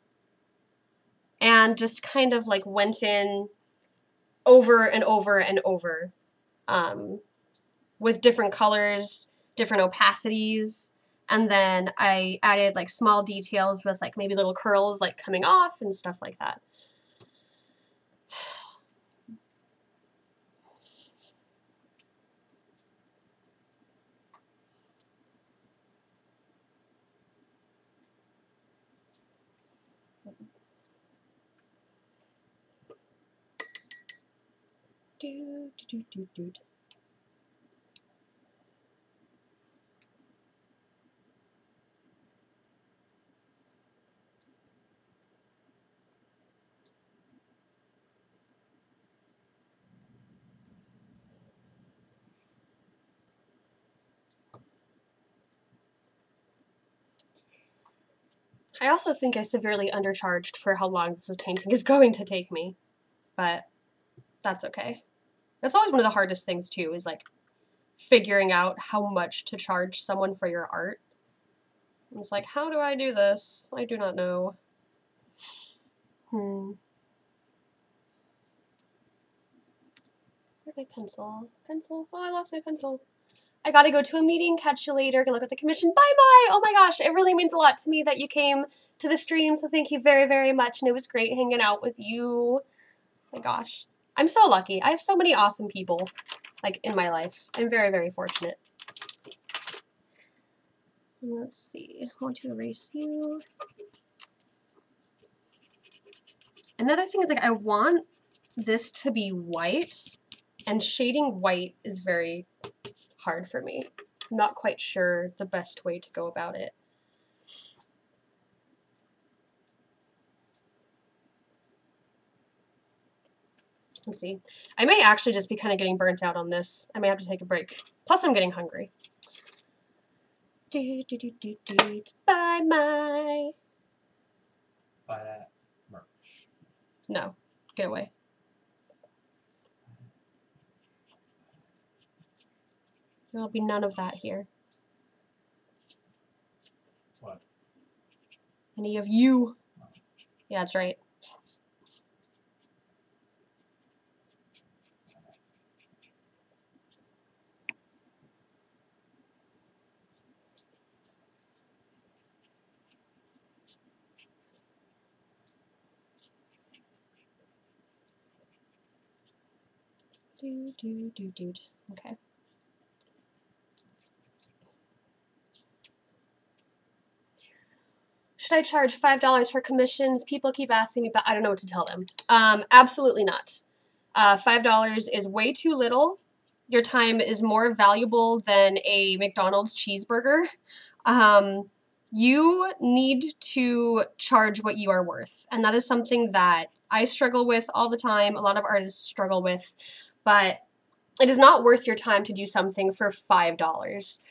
And just kind of, like, went in over and over and over with different colors, different opacities, and then I added like small details with like maybe little curls like coming off and stuff like that. I also think I severely undercharged for how long this painting is going to take me, but that's okay. That's always one of the hardest things too, is like figuring out how much to charge someone for your art. It's like, how do I do this? I do not know. Where's my pencil? Pencil? Oh, I lost my pencil. I gotta go to a meeting. Catch you later. Good luck with the commission. Bye-bye! Oh my gosh, it really means a lot to me that you came to the stream, so thank you very, very much, and it was great hanging out with you. Oh my gosh. I'm so lucky. I have so many awesome people, like, in my life. I'm very, very fortunate. Let's see. I want to erase you. Another thing is, like, I want this to be white, and shading white is very hard for me. I'm not quite sure the best way to go about it. Let's see. I may actually just be kind of getting burnt out on this. I may have to take a break. Plus, I'm getting hungry. Bye, my. Buy that merch. No, get away. There'll be none of that here. What? Any of you. Yeah, that's right. Okay. Should I charge $5 for commissions? People keep asking me, but I don't know what to tell them. Absolutely not. $5 is way too little. Your time is more valuable than a McDonald's cheeseburger. You need to charge what you are worth. And that is something that I struggle with all the time. A lot of artists struggle with, but it is not worth your time to do something for $5.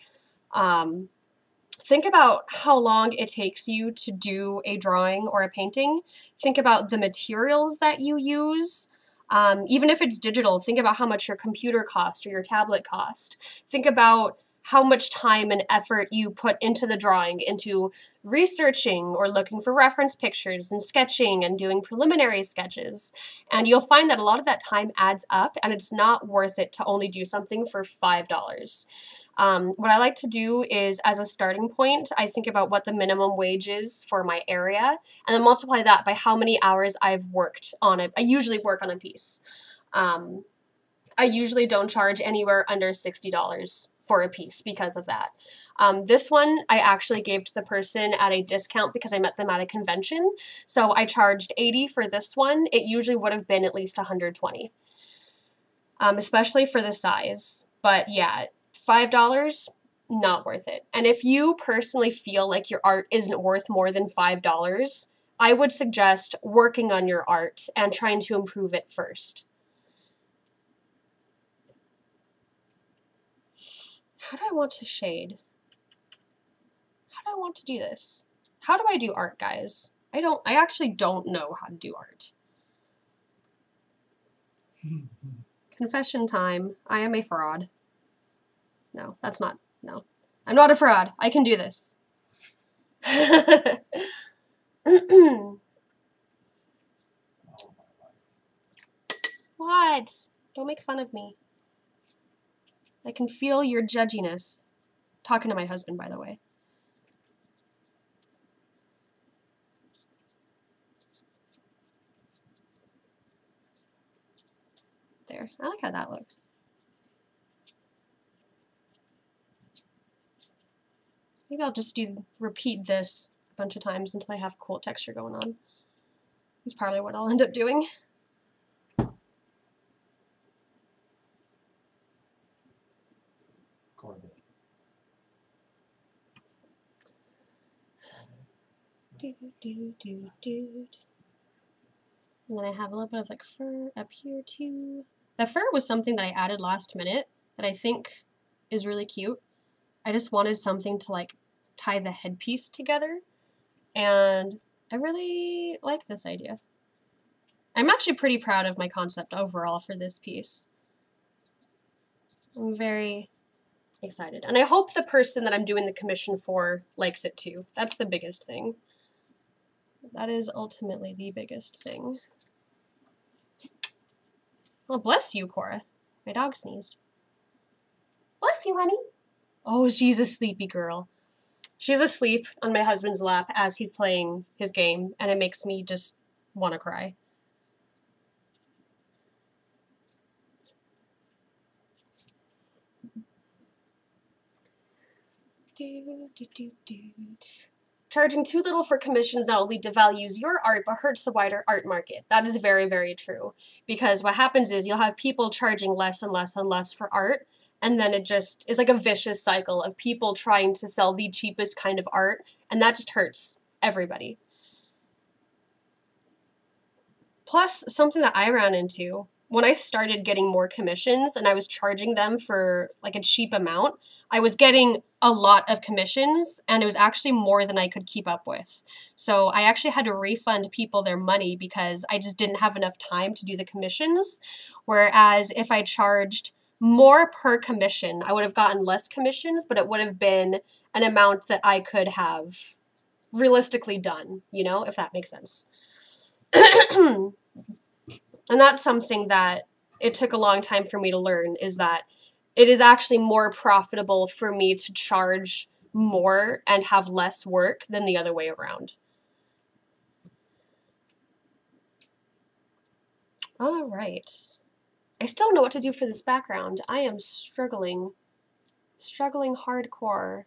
Think about how long it takes you to do a drawing or a painting. Think about the materials that you use. Even if it's digital, think about how much your computer cost or your tablet cost. Think about how much time and effort you put into the drawing, into researching or looking for reference pictures and sketching and doing preliminary sketches. And you'll find that a lot of that time adds up, and it's not worth it to only do something for $5. What I like to do is, as a starting point, I think about what the minimum wage is for my area, and then multiply that by how many hours I've worked on it. I usually work on a piece. I usually don't charge anywhere under $60 for a piece because of that. This one I actually gave to the person at a discount because I met them at a convention. So I charged $80 for this one. It usually would have been at least $120, especially for the size. But yeah, $5, not worth it. And if you personally feel like your art isn't worth more than $5, I would suggest working on your art and trying to improve it first. How do I want to shade? How do I want to do this? How do I do art, guys? I actually don't know how to do art. Confession time. I am a fraud. No, that's not, no. I'm not a fraud. I can do this. What? Don't make fun of me. I can feel your judginess. Talking to my husband, by the way. There. I like how that looks. Maybe I'll just repeat this a bunch of times until I have cool texture going on. That's probably what I'll end up doing. And then I have a little bit of like fur up here too. The fur was something that I added last minute that I think is really cute. I just wanted something to like tie the headpiece together, and I really like this idea. I'm actually pretty proud of my concept overall for this piece. I'm very excited, and I hope the person that I'm doing the commission for likes it too. That's the biggest thing. That is ultimately the biggest thing. Well, bless you, Cora. My dog sneezed. Bless you, honey. Oh, she's a sleepy girl. She's asleep on my husband's lap as he's playing his game, and it makes me just want to cry. Charging too little for commissions not only devalues your art, but hurts the wider art market. That is very, very true. Because what happens is you'll have people charging less and less and less for art, and then it just is like a vicious cycle of people trying to sell the cheapest kind of art, and that just hurts everybody. Plus, something that I ran into, when I started getting more commissions and I was charging them for like a cheap amount, I was getting a lot of commissions, and it was actually more than I could keep up with. So I actually had to refund people their money because I just didn't have enough time to do the commissions. Whereas if I charged more per commission, I would have gotten less commissions, but it would have been an amount that I could have realistically done, you know, if that makes sense. And that's something that it took a long time for me to learn, is that it is actually more profitable for me to charge more and have less work than the other way around. All right. I still don't know what to do for this background. I am struggling hardcore.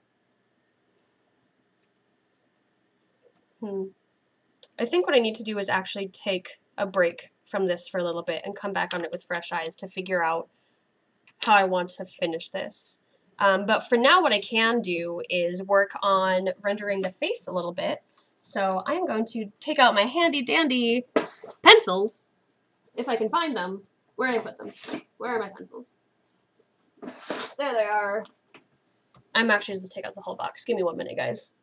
I think what I need to do is actually take a break from this for a little bit and come back on it with fresh eyes to figure out how I want to finish this. But for now, what I can do is work on rendering the face a little bit. So I'm going to take out my handy dandy pencils, if I can find them. Where did I put them? Where are my pencils? There they are. I'm actually just take out the whole box. Give me 1 minute, guys.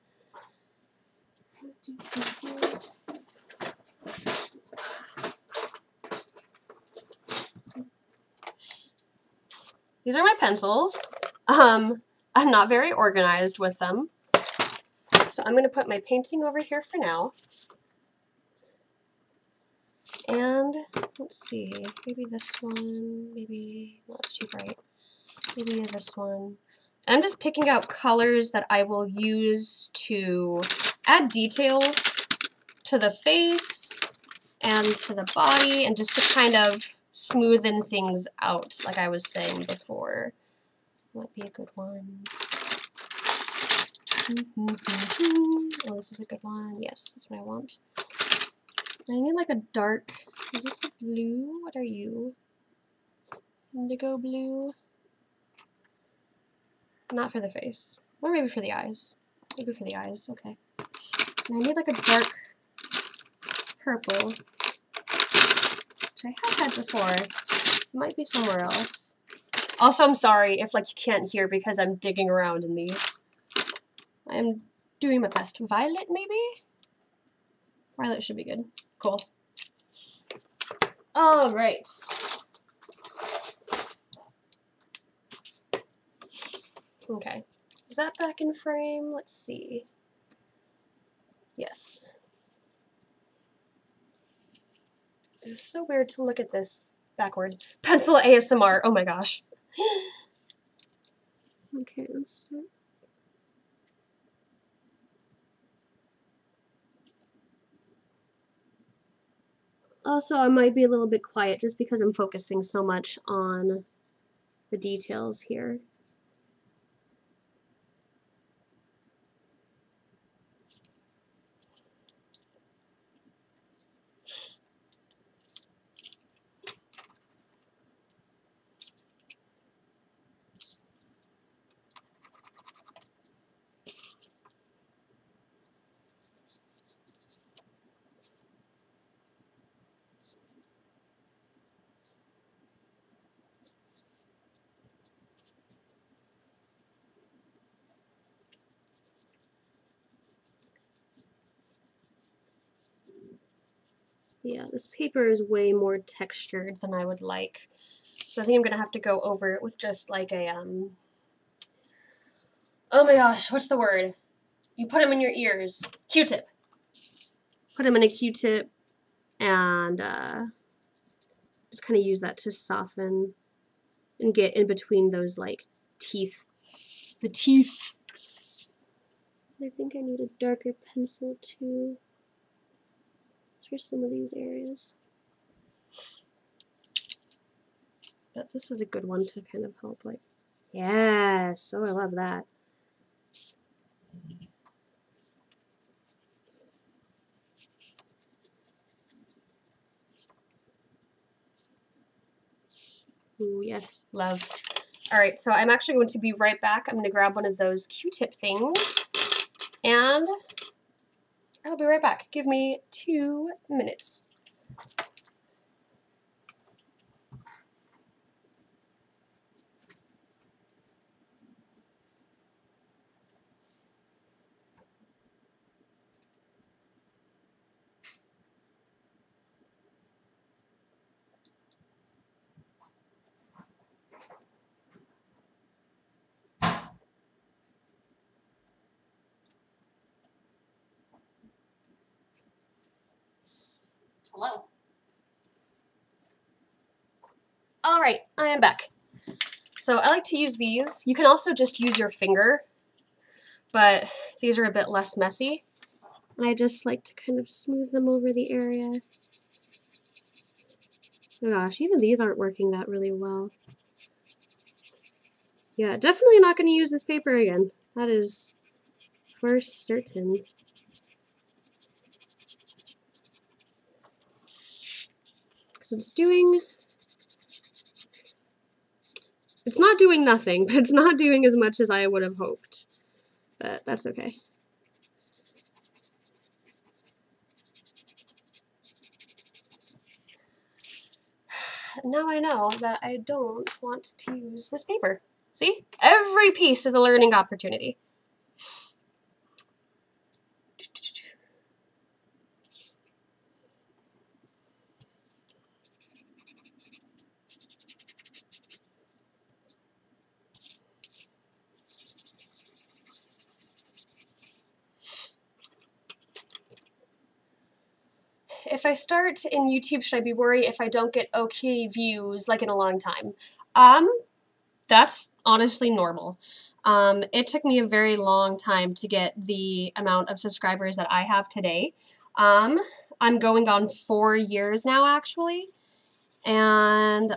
These are my pencils. I'm not very organized with them. So I'm going to put my painting over here for now. And let's see, maybe this one, maybe, well, it's too bright. Maybe this one. I'm just picking out colors that I will use to add details to the face and to the body, and just to kind of smoothen things out, like I was saying before. Might be a good one. Oh, this is a good one. Yes, that's what I want. I need like a dark, is this a blue? What are you? Indigo blue? Not for the face. Or maybe for the eyes. Maybe for the eyes, okay. And I need like a dark purple, which I have had before. It might be somewhere else. Also, I'm sorry if like you can't hear because I'm digging around in these. I'm doing my best. Violet, maybe? Violet should be good. Cool. Alright. Okay. Is that back in frame? Let's see. Yes. It's so weird to look at this backward. Pencil ASMR. Oh my gosh. Okay, let's start. Also, I might be a little bit quiet just because I'm focusing so much on the details here. Yeah, this paper is way more textured than I would like. So I think I'm going to have to go over it with just like a, oh my gosh, what's the word? You put them in your ears. Q-tip. Put them in a Q-tip and just kind of use that to soften and get in between those like teeth. The teeth. I think I need a darker pencil too. For some of these areas. But this is a good one to kind of help, like, yes, oh, I love that. Ooh, yes, love. All right, so I'm actually going to be right back. I'm going to grab one of those Q-tip things, and I'll be right back. Give me 2 minutes. Hello. All right, I am back. So I like to use these. You can also just use your finger, but these are a bit less messy. And I just like to kind of smooth them over the area. Oh gosh, even these aren't working that really well. Yeah, definitely not going to use this paper again. That is for certain. because it's not doing nothing, but it's not doing as much as I would have hoped. But that's okay. Now I know that I don't want to use this paper. See? Every piece is a learning opportunity. If I start in YouTube, should I be worried if I don't get okay views like in a long time? That's honestly normal. It took me a very long time to get the amount of subscribers that I have today. I'm going on 4 years now, actually. And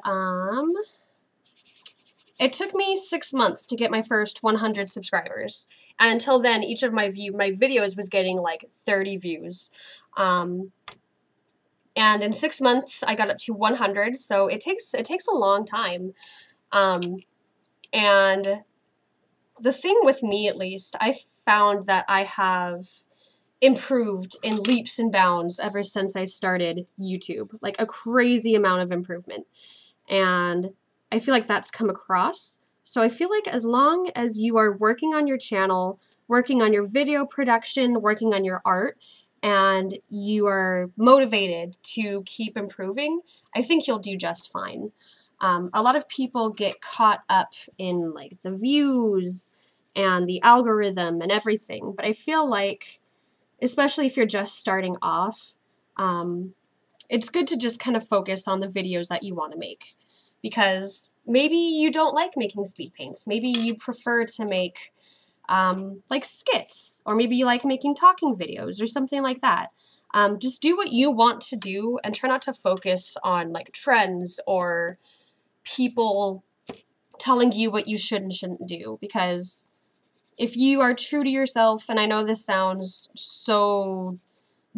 it took me 6 months to get my first 100 subscribers. And until then, each of my videos was getting like 30 views. And in 6 months, I got up to 100. So it takes a long time. And the thing with me, at least, I found that I have improved in leaps and bounds ever since I started YouTube. Like a crazy amount of improvement. And I feel like that's come across. So I feel like as long as you are working on your channel, working on your video production, working on your art, and you are motivated to keep improving, I think you'll do just fine. A lot of people get caught up in like the views and the algorithm and everything, but I feel like, especially if you're just starting off, it's good to just kind of focus on the videos that you want to make. Because maybe you don't like making speed paints. Maybe you prefer to make like skits, or maybe you like making talking videos or something like that. Just do what you want to do and try not to focus on like trends or people telling you what you should and shouldn't do. Because if you are true to yourself, and I know this sounds so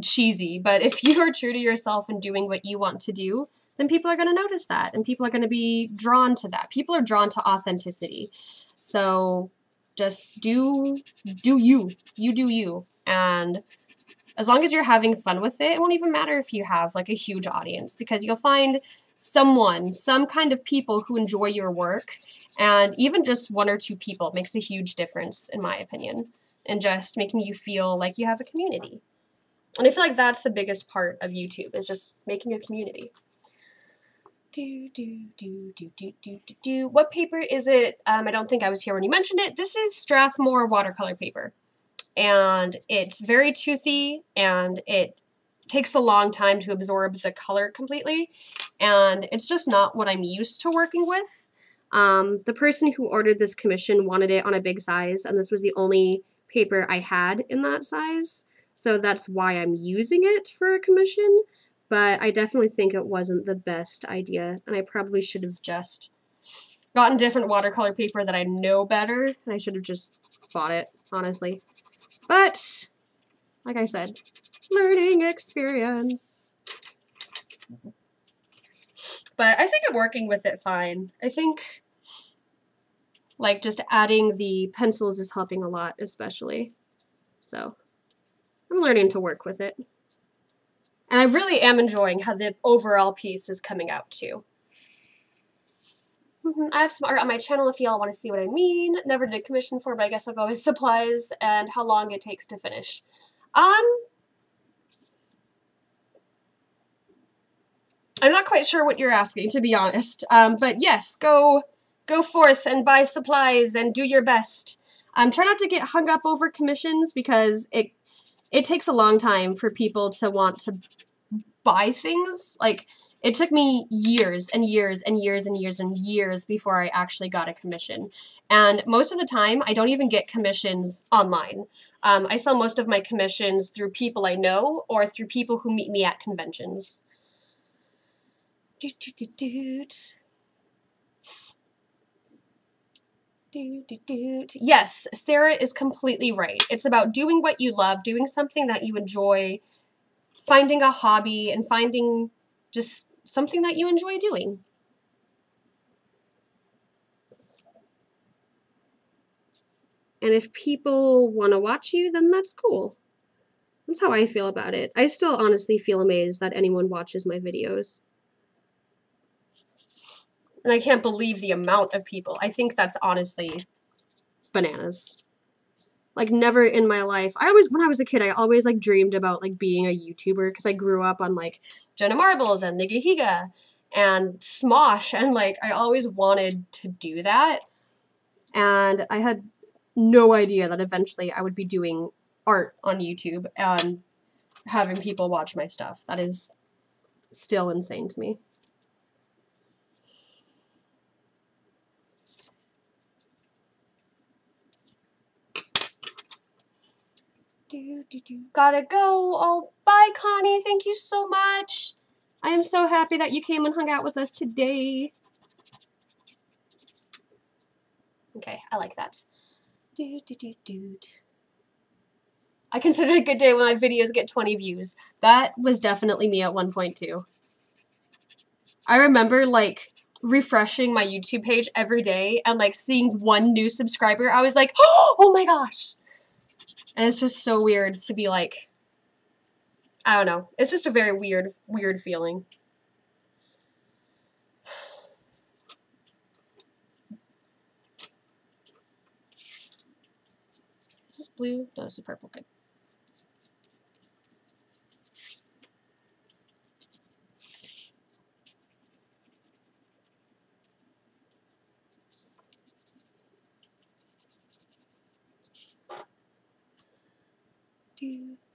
cheesy, but if you are true to yourself and doing what you want to do, then people are going to notice that, and people are going to be drawn to that. People are drawn to authenticity. So just do you. You do you. And as long as you're having fun with it, it won't even matter if you have like a huge audience, because you'll find some kind of people who enjoy your work, and even just 1 or 2 people makes a huge difference, in my opinion, in just making you feel like you have a community. And I feel like that's the biggest part of YouTube, is just making a community. What paper is it? I don't think I was here when you mentioned it. This is Strathmore watercolor paper. And it's very toothy, and it takes a long time to absorb the color completely. And it's just not what I'm used to working with. The person who ordered this commission wanted it on a big size, and this was the only paper I had in that size. So that's why I'm using it for a commission, but I definitely think it wasn't the best idea, and I probably should have just gotten different watercolor paper that I know better, and I should have just bought it, honestly. But, like I said, learning experience. But I think I'm working with it fine. I think, like, just adding the pencils is helping a lot, especially. So I'm learning to work with it. And I really am enjoying how the overall piece is coming out, too. I have some art on my channel if y'all want to see what I mean. Never did commission for, but I guess I'll go with supplies and how long it takes to finish. I'm not quite sure what you're asking, to be honest. But yes, go forth and buy supplies and do your best. Try not to get hung up over commissions, because it takes a long time for people to want to buy things. Like, it took me years and years and years and years and years before I actually got a commission. And most of the time, I don't even get commissions online. I sell most of my commissions through people I know or through people who meet me at conventions. Yes, Sarah is completely right. It's about doing what you love, doing something that you enjoy, finding a hobby, and finding just something that you enjoy doing. And if people want to watch you, then that's cool. That's how I feel about it. I still honestly feel amazed that anyone watches my videos. And I can't believe the amount of people. I think that's honestly bananas. Like, never in my life. When I was a kid, I always, like, dreamed about, like, being a YouTuber, because I grew up on, like, Jenna Marbles and Nigahiga and Smosh, and, like, I always wanted to do that. And I had no idea that eventually I would be doing art on YouTube and having people watch my stuff. That is still insane to me. Gotta go. Oh, bye, Connie. Thank you so much. I am so happy that you came and hung out with us today. Okay, I like that. I consider it a good day when my videos get 20 views. That was definitely me at one point too. I remember like refreshing my YouTube page every day and like seeing one new subscriber. I was like, oh my gosh. And it's just so weird to be like, I don't know. It's just a very weird feeling. Is this blue? No, this is purple. Good.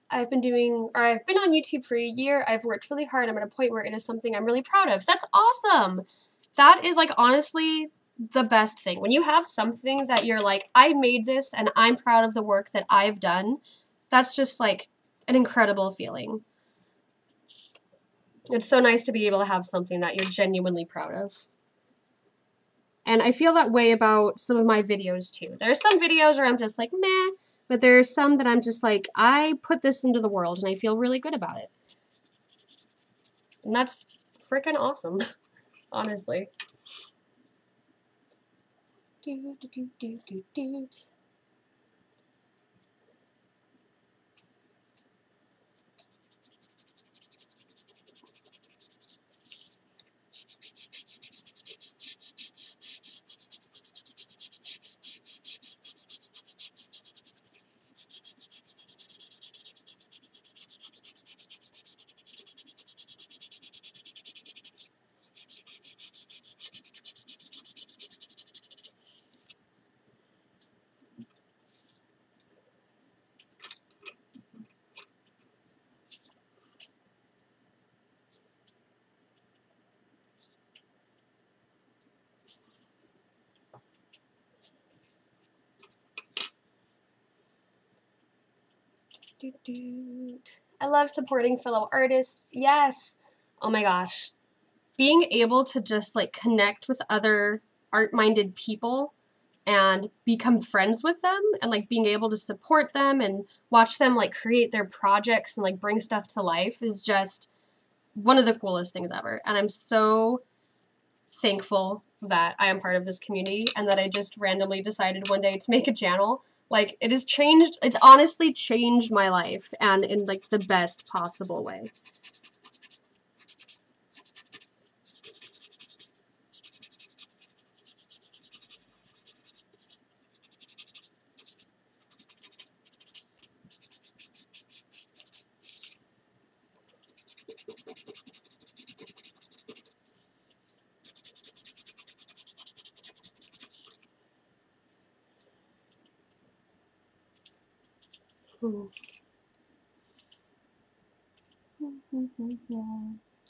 I've been on YouTube for a year. I've worked really hard. I'm at a point where it is something I'm really proud of. That's awesome. That is like honestly the best thing. When you have something that you're like, I made this and I'm proud of the work that I've done, that's just like an incredible feeling. It's so nice to be able to have something that you're genuinely proud of. And I feel that way about some of my videos too. There's some videos where I'm just like, meh. But there's some that I'm just like, I put this into the world and I feel really good about it. And that's freaking awesome, honestly. I love supporting fellow artists. Yes. Oh my gosh. Being able to just like connect with other art-minded people and become friends with them and like being able to support them and watch them like create their projects and like bring stuff to life is just one of the coolest things ever. And I'm so thankful that I am part of this community and that I just randomly decided one day to make a channel. Like, it has changed, it's honestly changed my life, and in, like, the best possible way.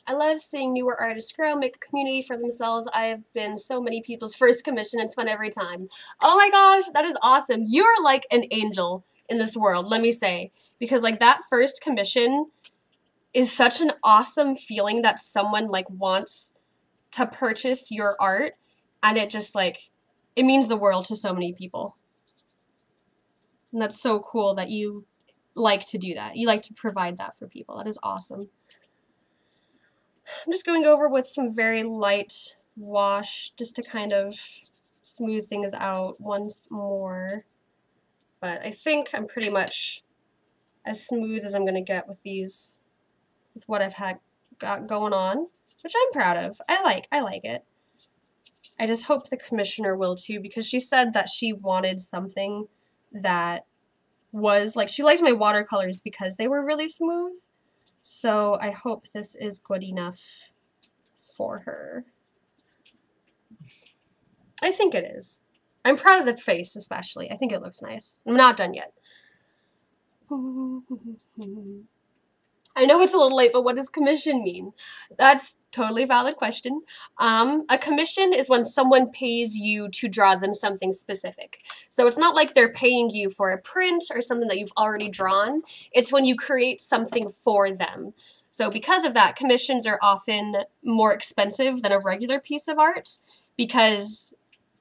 I love seeing newer artists grow, make a community for themselves. I have been so many people's first commission and fun every time. Oh my gosh, that is awesome. You are like an angel in this world, let me say. Because like that first commission is such an awesome feeling that someone like wants to purchase your art, and it just like, it means the world to so many people. And that's so cool that you like to do that. You like to provide that for people. That is awesome. I'm just going over with some very light wash just to kind of smooth things out once more. But I think I'm pretty much as smooth as I'm going to get with these, with what I've got going on, which I'm proud of. I like it. I just hope the commissioner will too, because she said that she wanted something that was, like, she liked my watercolors because they were really smooth. So I hope this is good enough for her. I think it is. I'm proud of the face, especially. I think it looks nice. I'm not done yet. I know it's a little late, but what does commission mean? That's totally valid question. A commission is when someone pays you to draw them something specific. So it's not like they're paying you for a print or something that you've already drawn. It's when you create something for them. So because of that, commissions are often more expensive than a regular piece of art because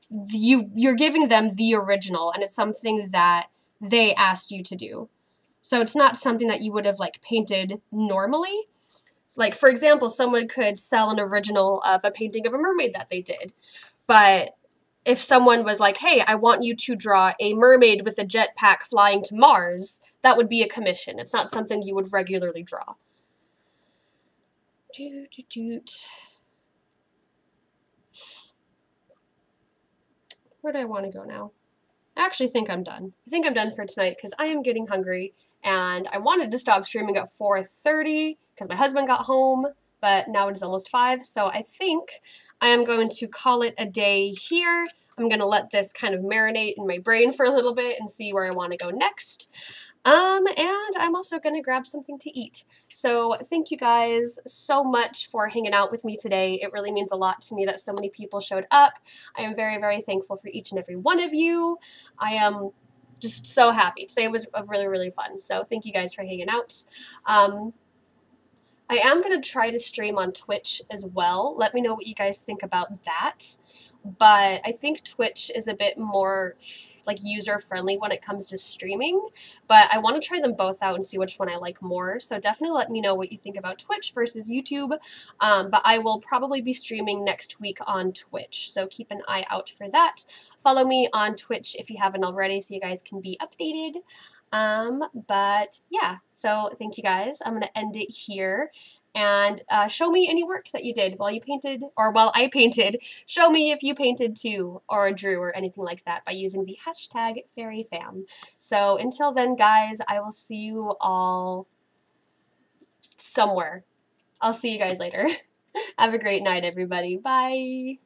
you're giving them the original and it's something that they asked you to do. So it's not something that you would have like painted normally. So, like, for example, someone could sell an original of a painting of a mermaid that they did. But if someone was like, hey, I want you to draw a mermaid with a jetpack flying to Mars, that would be a commission. It's not something you would regularly draw. Where do I want to go now? I actually think I'm done. I think I'm done for tonight because I am getting hungry and I wanted to stop streaming at 4:30 because my husband got home, but now it is almost 5, so I think I am going to call it a day here. I'm going to let this kind of marinate in my brain for a little bit and see where I want to go next. And I'm also going to grab something to eat. So thank you guys so much for hanging out with me today. It really means a lot to me that so many people showed up. I am very, very thankful for each and every one of you. I am just so happy. Today was really, really fun. So thank you guys for hanging out. I am going to try to stream on Twitch as well. Let me know what you guys think about that. But I think Twitch is a bit more like user-friendly when it comes to streaming. But I want to try them both out and see which one I like more. So definitely let me know what you think about Twitch versus YouTube. But I will probably be streaming next week on Twitch. So keep an eye out for that. Follow me on Twitch if you haven't already so you guys can be updated. But yeah, so thank you guys. I'm going to end it here. And show me any work that you did while you painted, or while I painted. Show me if you painted too, or drew, or anything like that by using the hashtag #FairyFam. So until then, guys, I will see you all somewhere. I'll see you guys later. Have a great night, everybody. Bye.